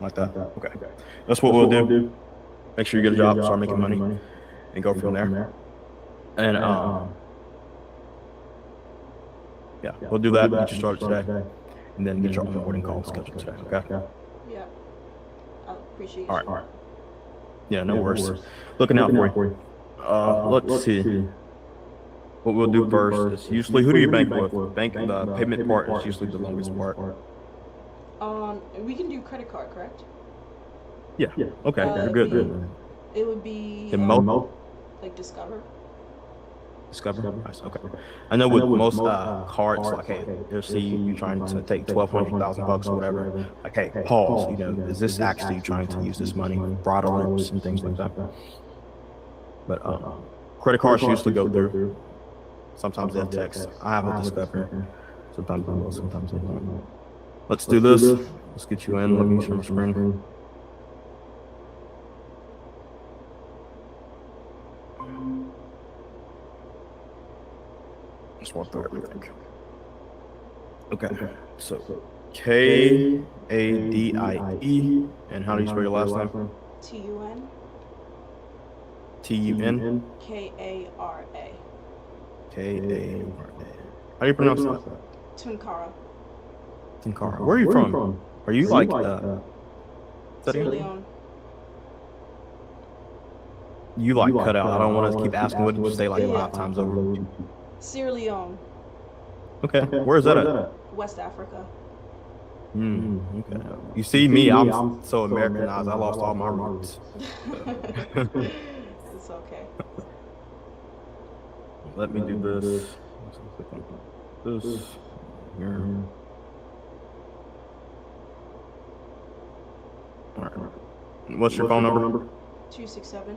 Like that? Okay. That's what we'll do. Make sure you get a job, start making money, and go from there. And yeah, we'll do that. Get you started today, and then get your onboarding call scheduled today. Okay. Yeah. I appreciate you. All right. Yeah, no worries. Looking out for you. Let's see. What we'll do first is usually, who do you bank with? The payment part is usually the longest part. We can do credit card, correct? Yeah. Okay. You're good. It would be like Discover. Discover. Nice. Okay. I know with most cards, like, hey, they'll see you trying to take $1,200 or whatever. Like, hey, pause. Is this actually trying to use this money, fraud alerts and things like that? But credit cards usually go through. Sometimes they'll text. I have a Discover. Sometimes they will. Sometimes they don't. Let's do this. Let's get you in. Let me share my screen. Just walk through everything. Okay. So Kadie, and how do you spell your last name? TUN. TUN. KARA. KARA. How do you pronounce that? Tunkara. Tunkara. Where are you from? Are you like Sierra again? Leone. You like cut out. I don't want to keep asking. What did you say like Yeah. 5 times over? Sierra Leone, Okay. Where is that at? West Africa. Okay. You see me, I'm so Americanized. I lost all my roots. It's okay. Let me do this. This here. All right. What's your phone number? 267